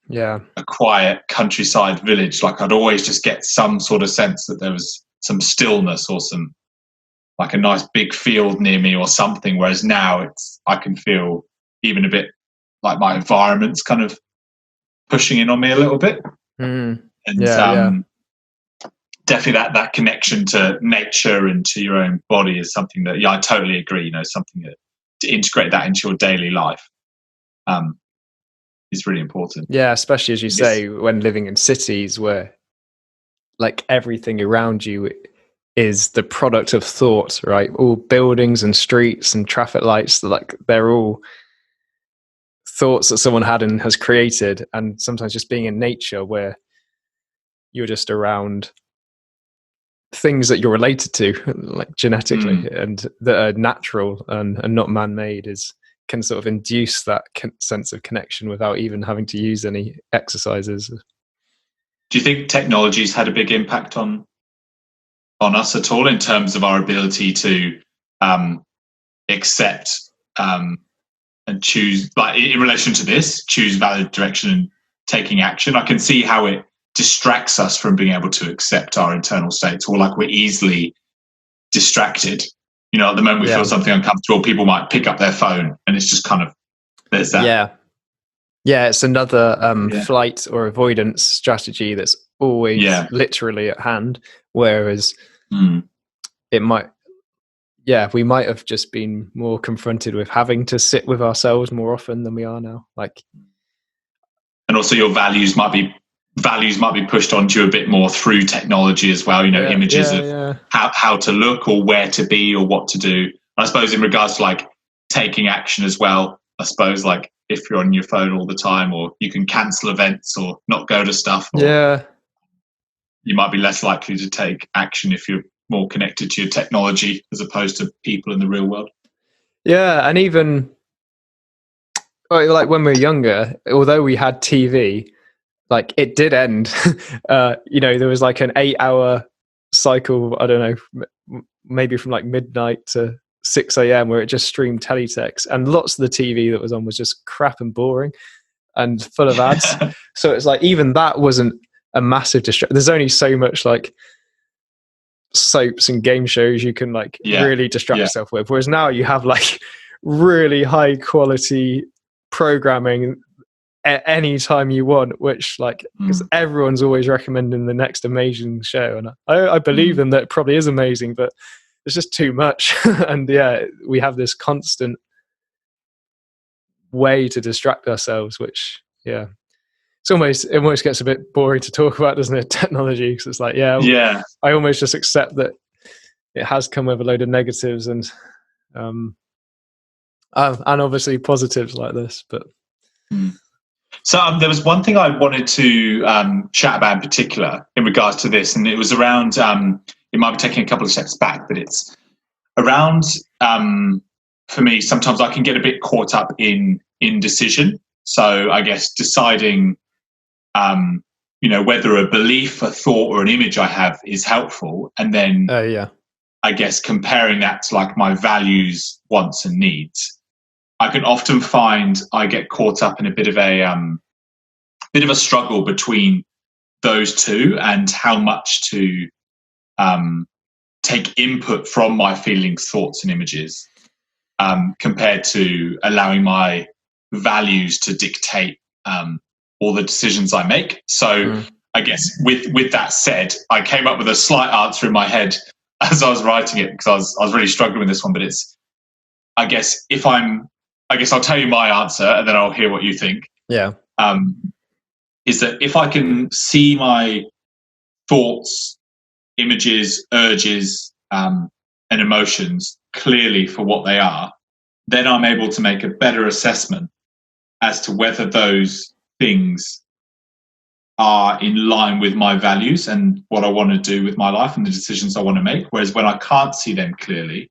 quiet countryside village. Like, I'd always just get some sort of sense that there was some stillness or some, like, a nice big field near me or something. Whereas now I can feel even a bit like my environment's kind of pushing in on me a little bit. And definitely that connection to nature and to your own body is something that, I totally agree. You know, something that to integrate that into your daily life is really important. Yeah, especially as you say, when living in cities where like everything around you is the product of thought, right? All buildings and streets and traffic lights, like they're all thoughts that someone had and has created. And sometimes just being in nature where you're just around things that you're related to, like genetically, and that are natural and not man-made, can sort of induce that sense of connection without even having to use any exercises. Do you think technology's had a big impact on us at all in terms of our ability to accept and choose, like in relation to this, choose valid direction and taking action? I can see how it distracts us from being able to accept our internal states, or like we're easily distracted. You know, at the moment we feel something uncomfortable, people might pick up their phone, and it's just kind of, there's that. Yeah, it's another flight or avoidance strategy that's always literally at hand. Whereas it might, we might have just been more confronted with having to sit with ourselves more often than we are now. Like, and also your values might be pushed onto you a bit more through technology as well. You know, images of how to look or where to be or what to do. I suppose in regards to like taking action as well, I suppose like if you're on your phone all the time, or you can cancel events or not go to stuff, or you might be less likely to take action if you're more connected to your technology as opposed to people in the real world. Yeah, and even like when we were younger, although we had TV, like it did end. You know, there was like an 8-hour cycle, I don't know, maybe from like midnight to 6 a.m. where it just streamed teletext, and lots of the TV that was on was just crap and boring and full of ads. So it's like even that wasn't a massive distraction. There's only so much like soaps and game shows you can like really distract yourself with, whereas now you have like really high quality programming at any time you want, which like because everyone's always recommending the next amazing show, and I believe them that it probably is amazing, but it's just too much. And we have this constant way to distract ourselves, which it almost gets a bit boring to talk about, doesn't it? Technology, because it's like I almost just accept that it has come with a load of negatives and obviously positives like this, but So there was one thing I wanted to chat about in particular in regards to this, and it was around, it might be taking a couple of steps back, but it's around, for me, sometimes I can get a bit caught up in indecision. So I guess deciding, you know, whether a belief, a thought, or an image I have is helpful, and then I guess comparing that to like my values, wants, and needs. I can often find I get caught up in a bit of a struggle between those two, and how much to take input from my feelings, thoughts, and images, compared to allowing my values to dictate all the decisions I make. So I guess with that said, I came up with a slight answer in my head as I was writing it, because I was really struggling with this one. But it's, I guess I'll tell you my answer and then I'll hear what you think. Yeah. Is that if I can see my thoughts, images, urges, and emotions clearly for what they are, then I'm able to make a better assessment as to whether those things are in line with my values and what I want to do with my life and the decisions I want to make. Whereas when I can't see them clearly,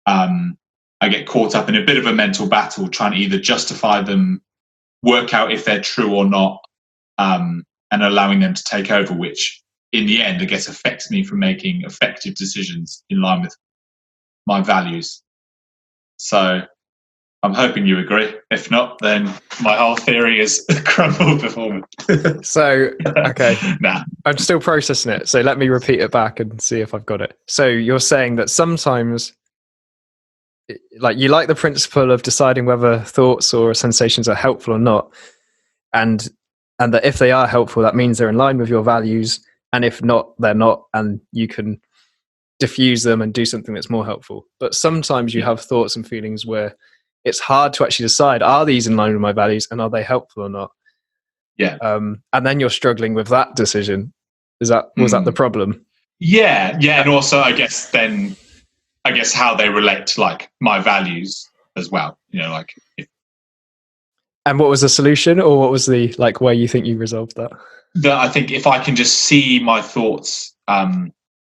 I get caught up in a bit of a mental battle trying to either justify them, work out if they're true or not, and allowing them to take over, which in the end, I guess, affects me from making effective decisions in line with my values. So I'm hoping you agree. If not, then my whole theory is crumbled before me. So, okay. Nah. I'm still processing it. So let me repeat it back and see if I've got it. So you're saying that sometimes, like, you like the principle of deciding whether thoughts or sensations are helpful or not. And that if they are helpful, that means they're in line with your values. And if not, they're not. And you can diffuse them and do something that's more helpful. But sometimes you have thoughts and feelings where it's hard to actually decide, are these in line with my values and are they helpful or not? Yeah. And then you're struggling with that decision. Was that the problem? Yeah. And also, I guess how they relate to like my values as well. Like. And what was the solution, or what was the way you think you resolved that? That I think if I can just see my thoughts,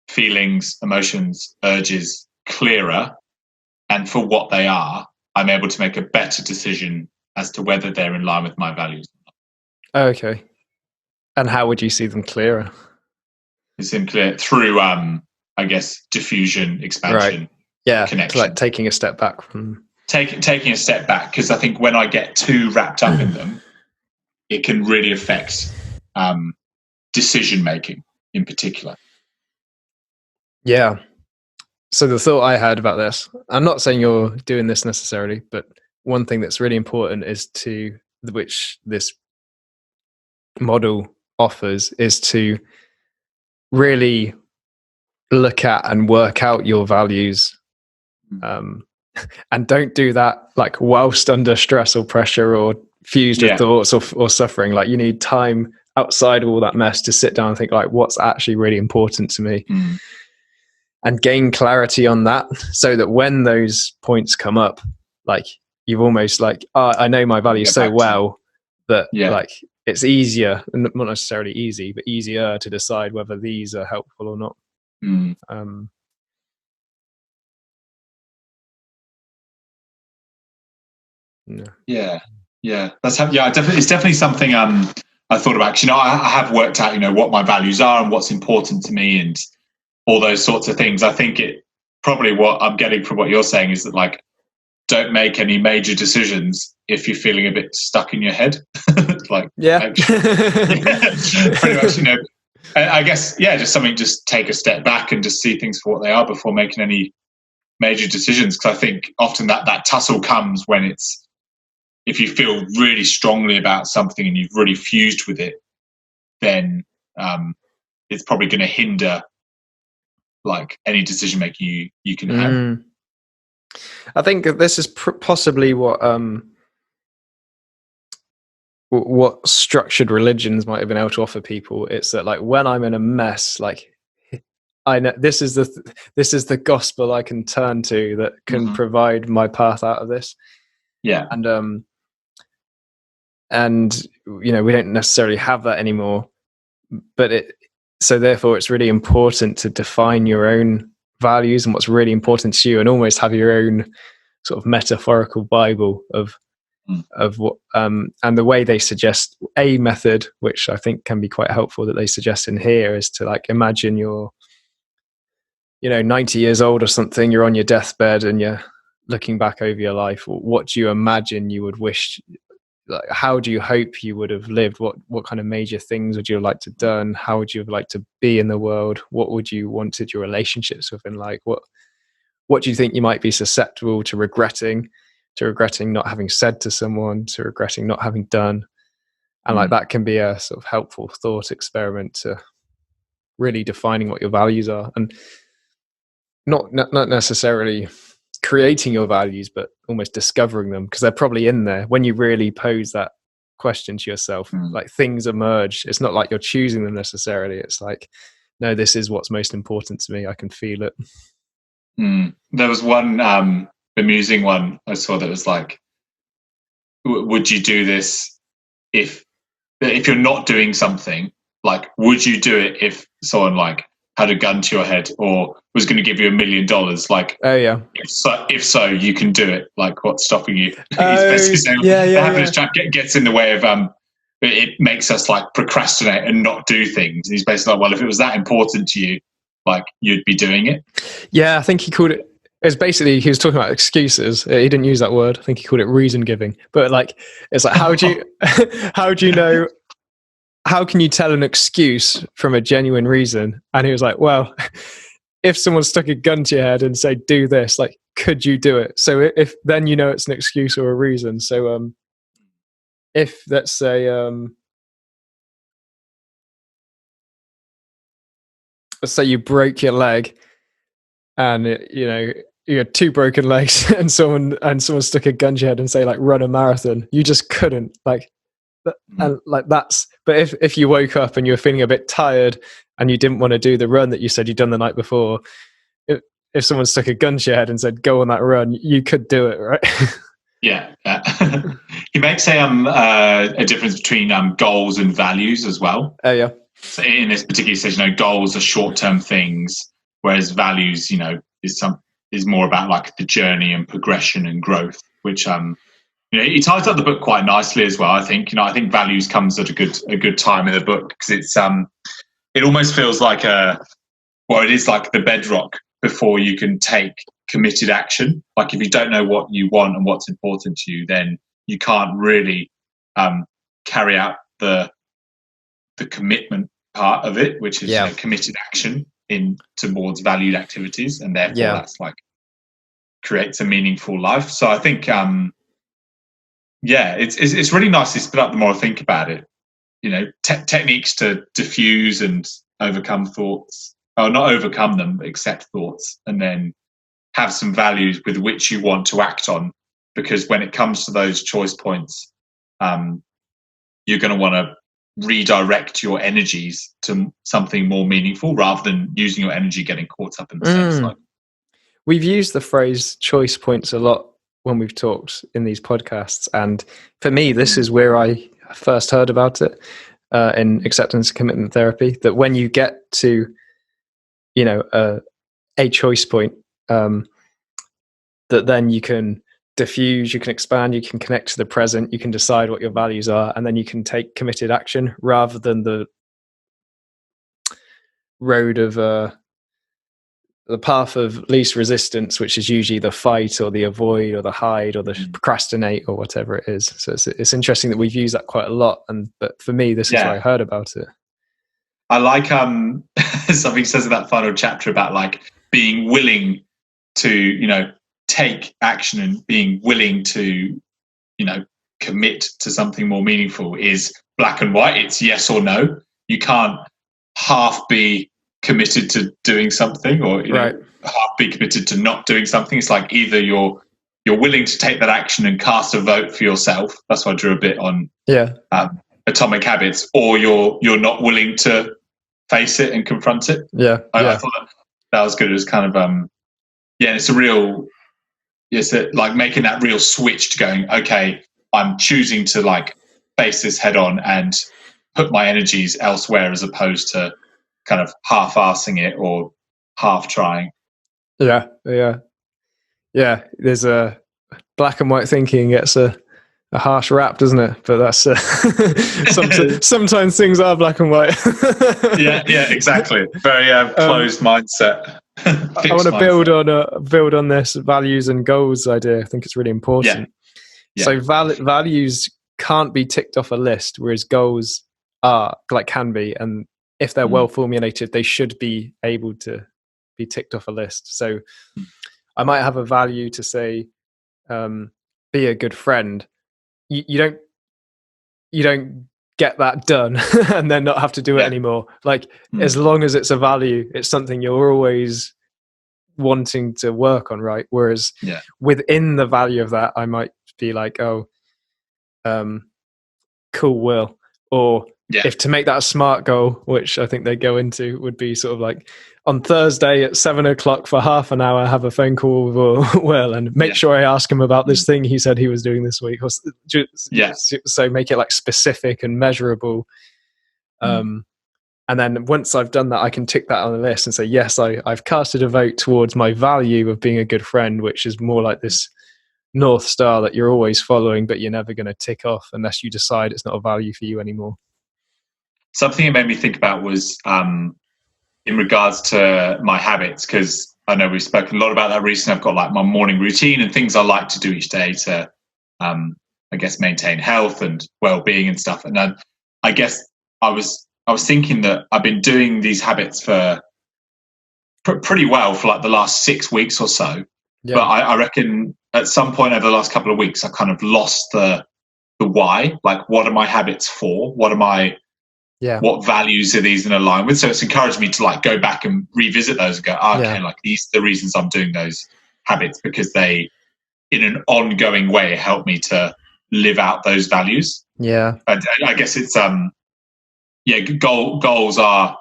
feelings, emotions, urges clearer, and for what they are, I'm able to make a better decision as to whether they're in line with my values. Okay. And how would you see them clearer? It's clear through, I guess, diffusion, expansion, right. Yeah, connection. Like taking a step back from... Taking a step back, because I think when I get too wrapped up in them, it can really affect decision making in particular. Yeah. So the thought I had about this, I'm not saying you're doing this necessarily, but one thing that's really important is which this model offers, is to really look at and work out your values. And don't do that whilst under stress or pressure or fused with thoughts or suffering. Like, you need time outside of all that mess to sit down and think, what's actually really important to me, and gain clarity on that, so that when those points come up, you've almost I know my values so well that it's easier, not necessarily easy, but easier to decide whether these are helpful or not. Yeah. It's definitely something I thought about, because I have worked out what my values are and what's important to me and all those sorts of things. I think it probably, what I'm getting from what you're saying is that don't make any major decisions if you're feeling a bit stuck in your head. Pretty much, I guess, just take a step back and just see things for what they are before making any major decisions. Because I think often that tussle comes when if you feel really strongly about something and you've really fused with it, then it's probably going to hinder any decision making you can have. I think this is possibly what structured religions might have been able to offer people. It's that when I'm in a mess, I know this is the gospel I can turn to that can provide my path out of this. Yeah. And we don't necessarily have that anymore, but so therefore it's really important to define your own values and what's really important to you, and almost have your own sort of metaphorical Bible of what and the way they suggest a method, which I think can be quite helpful, that they suggest in here, is to imagine you're 90 years old or something, you're on your deathbed and you're looking back over your life. What do you imagine you would wish like, how do you hope you would have lived? What kind of major things would you have liked to done? How would you have liked to be in the world? What would you wanted your relationships within like? What do you think you might be susceptible to regretting not having said to someone, to regretting not having done? And like that can be a sort of helpful thought experiment to really defining what your values are, and not necessarily creating your values, but almost discovering them, because they're probably in there when you really pose that question to yourself. Like things emerge. It's not like you're choosing them necessarily. It's like, no, this is what's most important to me. I can feel it. There was one amusing one I saw that was like, would you do this if you're not doing something? Like, would you do it if someone like had a gun to your head or was going to give you $1 million? Like, oh yeah, if so, you can do it. Like, what's stopping you? The happiness trap gets in the way of it makes us like procrastinate and not do things. And he's basically like, well, if it was that important to you, like you'd be doing it. Yeah, I think he called it. It's basically, he was talking about excuses. He didn't use that word. I think he called it reason giving. But like, it's like, how do you know? How can you tell an excuse from a genuine reason? And he was like, well, if someone stuck a gun to your head and said, do this, like, could you do it? So if then you know it's an excuse or a reason. So if let's say you broke your leg and you had 2 broken legs and someone stuck a gun to your head and say like run a marathon, you just couldn't, like, and like that's. But if you woke up and you were feeling a bit tired and you didn't want to do the run that you said you'd done the night before, if someone stuck a gun to your head and said go on that run, you could do it, right? Yeah. He makes a difference between goals and values as well. Oh yeah. So in this particular session, goals are short-term things, whereas values, is more about like the journey and progression and growth, which he ties up the book quite nicely as well. I think values comes at a good time in the book, because it's it almost feels like it is like the bedrock before you can take committed action. Like if you don't know what you want and what's important to you, then you can't really carry out the commitment part of it, which is committed action towards valued activities, and therefore that's like creates a meaningful life. So I think it's really nicely split up the more I think about it. Techniques to diffuse and overcome thoughts, or not overcome them, but accept thoughts, and then have some values with which you want to act on. Because when it comes to those choice points, you're going to want to redirect your energies to something more meaningful rather than using your energy getting caught up in the same cycle. We've used the phrase choice points a lot when we've talked in these podcasts, and for me this is where I first heard about it in acceptance and commitment therapy, that when you get to a choice point, that then you can diffuse, you can expand, you can connect to the present, you can decide what your values are, and then you can take committed action rather than the road of the path of least resistance, which is usually the fight or the avoid or the hide or the procrastinate or whatever it is. So it's interesting that we've used that quite a lot, but for me this is where I heard about it. I like something he says in that final chapter about like being willing to take action and being willing to commit to something more meaningful is black and white. It's yes or no. You can't half be committed to doing something or half be committed to not doing something. It's like either you're willing to take that action and cast a vote for yourself. That's why I drew a bit on Atomic Habits, or you're not willing to face it and confront it. I thought that was good. It was kind of it's like making that real switch to going, okay, I'm choosing to like face this head on and put my energies elsewhere, as opposed to kind of half-assing it or half trying. There's a black and white thinking gets a harsh rap, doesn't it? But that's sometimes things are black and white. Exactly. Very closed mindset. I want to build on this values and goals idea. I think it's really important. So values can't be ticked off a list, whereas goals are like can be, and if they're well formulated, they should be able to be ticked off a list. So I might have a value to say, be a good friend. You don't get that done and then not have to do it anymore. Like as long as it's a value, it's something you're always wanting to work on, right? Whereas within the value of that, I might be like, oh, cool, Will. Or if to make that a SMART goal, which I think they go into, would be sort of like on Thursday at 7:00 for half an hour, have a phone call with Will and make sure I ask him about this thing he said he was doing this week. So make it like specific and measurable. And then once I've done that, I can tick that on the list and say, yes, I've casted a vote towards my value of being a good friend, which is more like this North Star that you're always following, but you're never going to tick off unless you decide it's not a value for you anymore. Something it made me think about was in regards to my habits, because I know we've spoken a lot about that recently. I've got like my morning routine and things I like to do each day to, I guess, maintain health and well-being and stuff. And then I guess I was thinking that I've been doing these habits for pretty well for like the last 6 weeks or so. Yeah. But I reckon at some point over the last couple of weeks, I kind of lost the why. Like, what are my habits for? What what values are these in line with? So it's encouraged me to like go back and revisit those and go, okay, like these are the reasons I'm doing those habits, because they, in an ongoing way, help me to live out those values. Yeah. And I guess it's goals are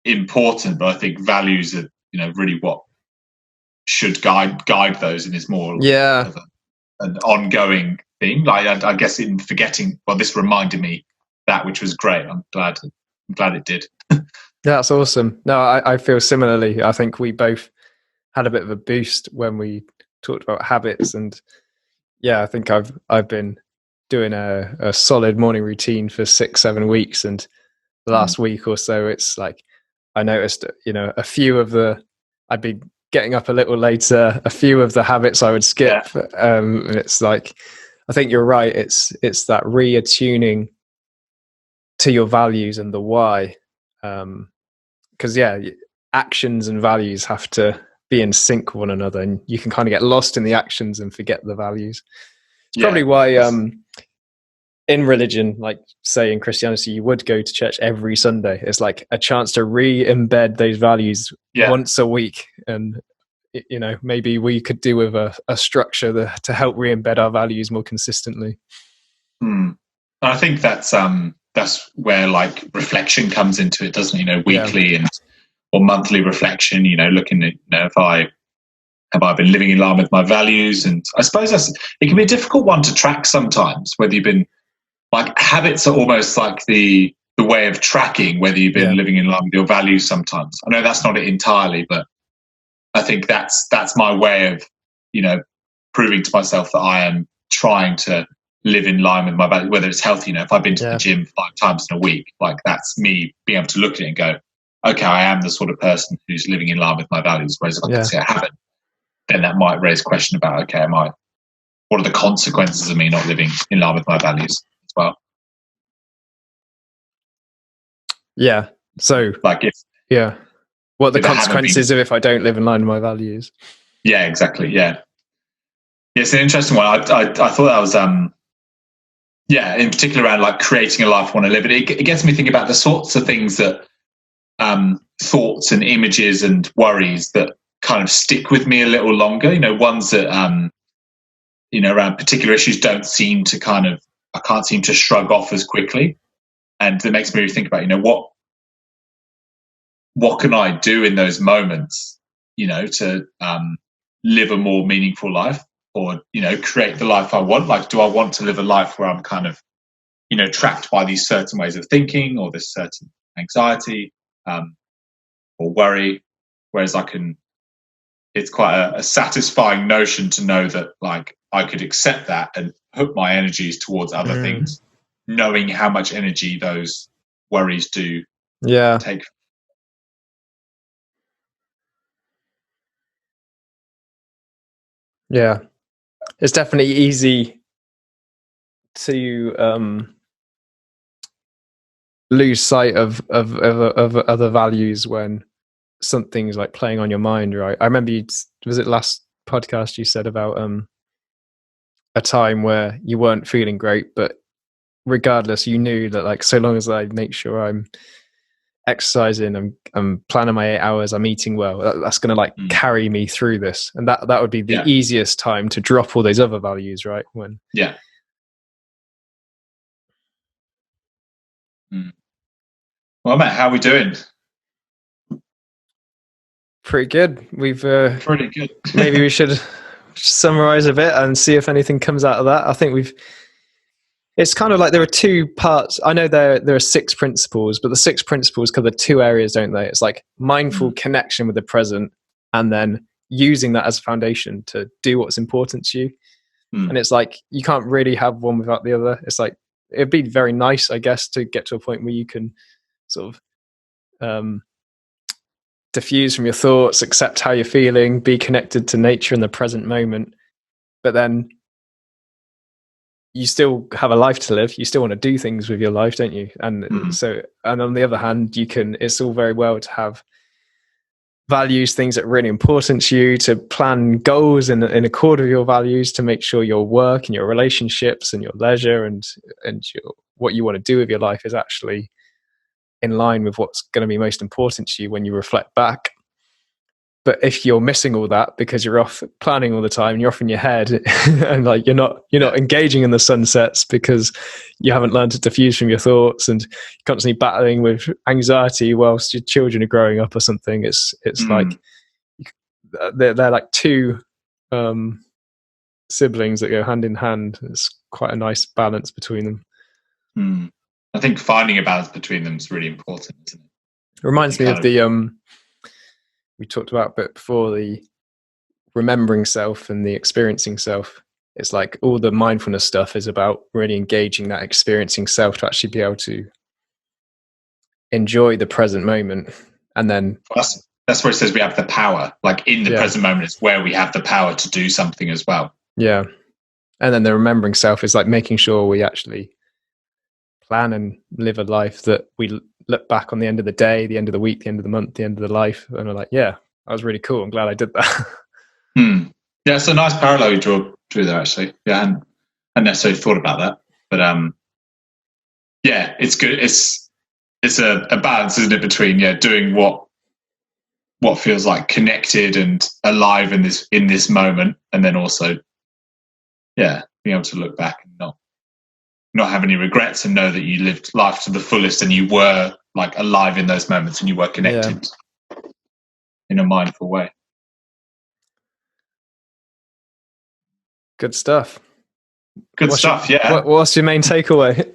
important, but I think values are, really what should guide those, and is more of an ongoing thing. Like I guess in forgetting, well, this reminded me that, which was great. I'm glad it did. That's awesome. No, I feel similarly. I think we both had a bit of a boost when we talked about habits, and I think I've been doing a solid morning routine for 6-7 weeks, and the last week or so, it's like I noticed, a few of I'd be getting up a little later, a few of the habits I would skip. It's like, I think you're right. It's that re-attuning to your values and the why. Because actions and values have to be in sync with one another, and you can kind of get lost in the actions and forget the values. It's probably why in religion, like say in Christianity, you would go to church every Sunday. It's like a chance to re-embed those values once a week. And maybe we could do with a structure to help re-embed our values more consistently. I think that's where like reflection comes into it, doesn't it? Weekly or monthly reflection, looking at, have I been living in line with my values? And I suppose it can be a difficult one to track sometimes, whether you've been, like, habits are almost like the way of tracking whether you've been living in line with your values sometimes. I know that's not it entirely, but I think that's my way of, proving to myself that I am trying to live in line with my values, whether it's healthy. If I've been to the gym 5 times in a week, like that's me being able to look at it and go, okay, I am the sort of person who's living in line with my values. Whereas if I can say I haven't, then that might raise a question about, okay, what are the consequences of me not living in line with my values as well? Yeah. So what are the consequences if I don't live in line with my values? Yeah, exactly. Yeah. It's an interesting one. I thought that was, in particular around like creating a life I want to live. It gets me thinking about the sorts of things that, thoughts and images and worries that kind of stick with me a little longer, ones that, around particular issues don't seem to I can't seem to shrug off as quickly. And that makes me think about, what can I do in those moments, to live a more meaningful life, or, create the life I want? Like, do I want to live a life where I'm kind of, trapped by these certain ways of thinking, or this certain anxiety, or worry? Whereas it's quite a satisfying notion to know that, like, I could accept that and put my energies towards other things, knowing how much energy those worries do take. Yeah. It's definitely easy to lose sight of other values when something's like playing on your mind, right? I remember was it last podcast you said about a time where you weren't feeling great, but regardless, you knew that like so long as I make sure I'm exercising, I'm planning my 8 hours, I'm eating well, that's going to like carry me through this, and that would be the easiest time to drop all those other values, right? When Well, Matt, how are we doing? Pretty good. We've pretty good. Maybe we should summarize a bit and see if anything comes out of that. I think it's kind of like there are two parts. I know there are 6 principles, but the 6 principles cover 2 areas, don't they? It's like mindful connection with the present, and then using that as a foundation to do what's important to you. And it's like you can't really have one without the other. It's like it'd be very nice, I guess, to get to a point where you can sort of diffuse from your thoughts, accept how you're feeling, be connected to nature in the present moment. But then you still have a life to live. You still want to do things with your life, don't you? And and on the other hand, it's all very well to have values, things that are really important to you, to plan goals in accord with your values, to make sure your work and your relationships and your leisure and what you want to do with your life is actually in line with what's going to be most important to you when you reflect back. But if you're missing all that because you're off planning all the time, you're off in your head, and like you're not engaging in the sunsets because you haven't learned to diffuse from your thoughts, and you're constantly battling with anxiety whilst your children are growing up or something. It's like they're like 2 siblings that go hand in hand. It's quite a nice balance between them. I think finding a balance between them is really important, isn't it? It reminds me of the we talked about a bit before, the remembering self and the experiencing self. It's like all the mindfulness stuff is about really engaging that experiencing self to actually be able to enjoy the present moment. And then that's where it says we have the power, like in the present moment is where we have the power to do something as well. Yeah. And then the remembering self is like making sure we actually plan and live a life that we look back on the end of the day, the end of the week, the end of the month, the end of the life, and we're like, yeah, that was really cool. I'm glad I did that. Yeah, it's a nice parallel you drew there, actually. Yeah, I hadn't necessarily thought about that, but yeah, it's good. It's a balance, isn't it, between doing what feels like connected and alive in this moment, and then also being able to look back and not have any regrets and know that you lived life to the fullest and you were like alive in those moments and you were connected in a mindful way. Good stuff. Yeah. What's your main takeaway?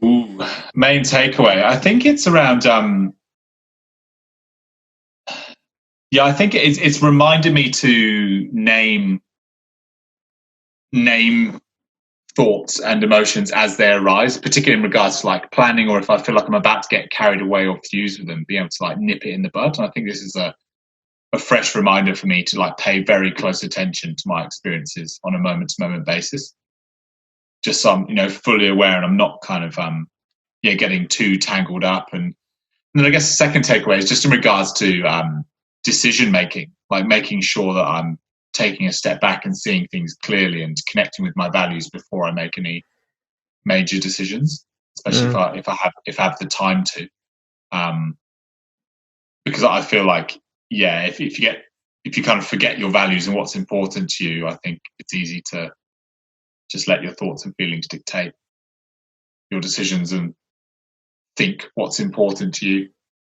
Ooh, main takeaway. I think it's around. I think it's reminded me to name thoughts and emotions as they arise, particularly in regards to like planning, or if I feel like I'm about to get carried away or fused with them, being able to like nip it in the bud. And I think this is a fresh reminder for me to like pay very close attention to my experiences on a moment-to-moment basis, just so I'm fully aware and I'm not kind of getting too tangled up. And then I guess the second takeaway is just in regards to decision making, like making sure that I'm taking a step back and seeing things clearly and connecting with my values before I make any major decisions, especially if I have the time to, because I feel like if you kind of forget your values and what's important to you, I think it's easy to just let your thoughts and feelings dictate your decisions and think what's important to you,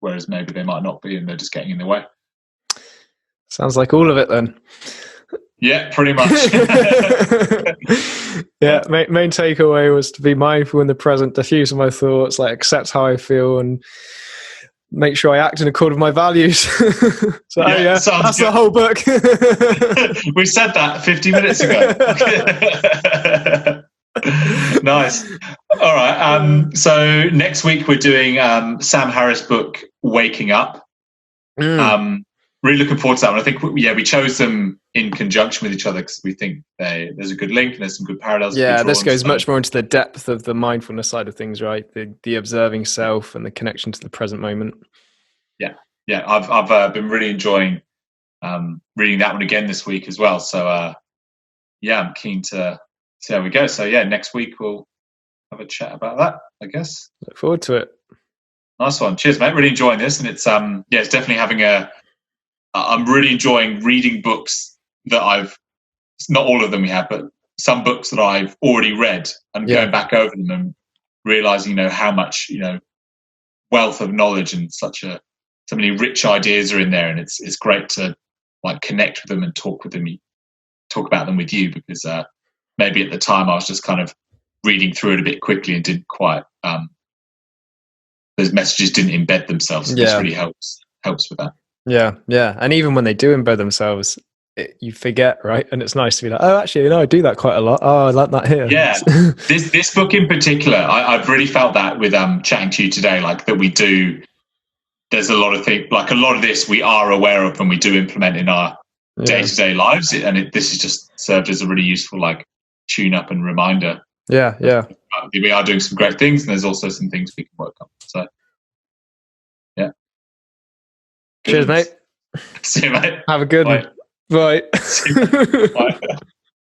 whereas maybe they might not be and they're just getting in the way. Sounds like all of it then. Yeah, pretty much. Main takeaway was to be mindful in the present, diffuse my thoughts, like accept how I feel, and make sure I act in accord with my values. So that's good. The whole book. We said that 50 minutes ago. Nice. All right. So next week we're doing Sam Harris' book, Waking Up. Really looking forward to that one. I think we chose them in conjunction with each other because we think there's a good link and there's some good parallels. Yeah, this goes much more into the depth of the mindfulness side of things, right? The observing self and the connection to the present moment. Yeah. I've been really enjoying reading that one again this week as well. So I'm keen to see how we go. So next week we'll have a chat about that, I guess. Look forward to it. Nice one. Cheers, mate. Really enjoying this, and it's it's definitely having I'm really enjoying reading books that not all of them we have, but some books that I've already read and going back over them and realizing, how much, wealth of knowledge and so many rich ideas are in there. And it's great to like connect with them and talk about them with you, because maybe at the time I was just kind of reading through it a bit quickly and didn't quite, those messages didn't embed themselves. So this really helps with that. Yeah. And even when they do embed themselves, you forget, right? And it's nice to be like, oh, actually, I do that quite a lot. Oh, I like that here. Yeah. this book in particular, I've really felt that with chatting to you today, like that we do. There's a lot of things, like a lot of this we are aware of and we do implement in our day-to-day lives. And this has just served as a really useful like tune up and reminder. Yeah. We are doing some great things, and there's also some things we can work on. So, yeah. Cheers, mate. See you, mate. Have a good one. Bye. Bye.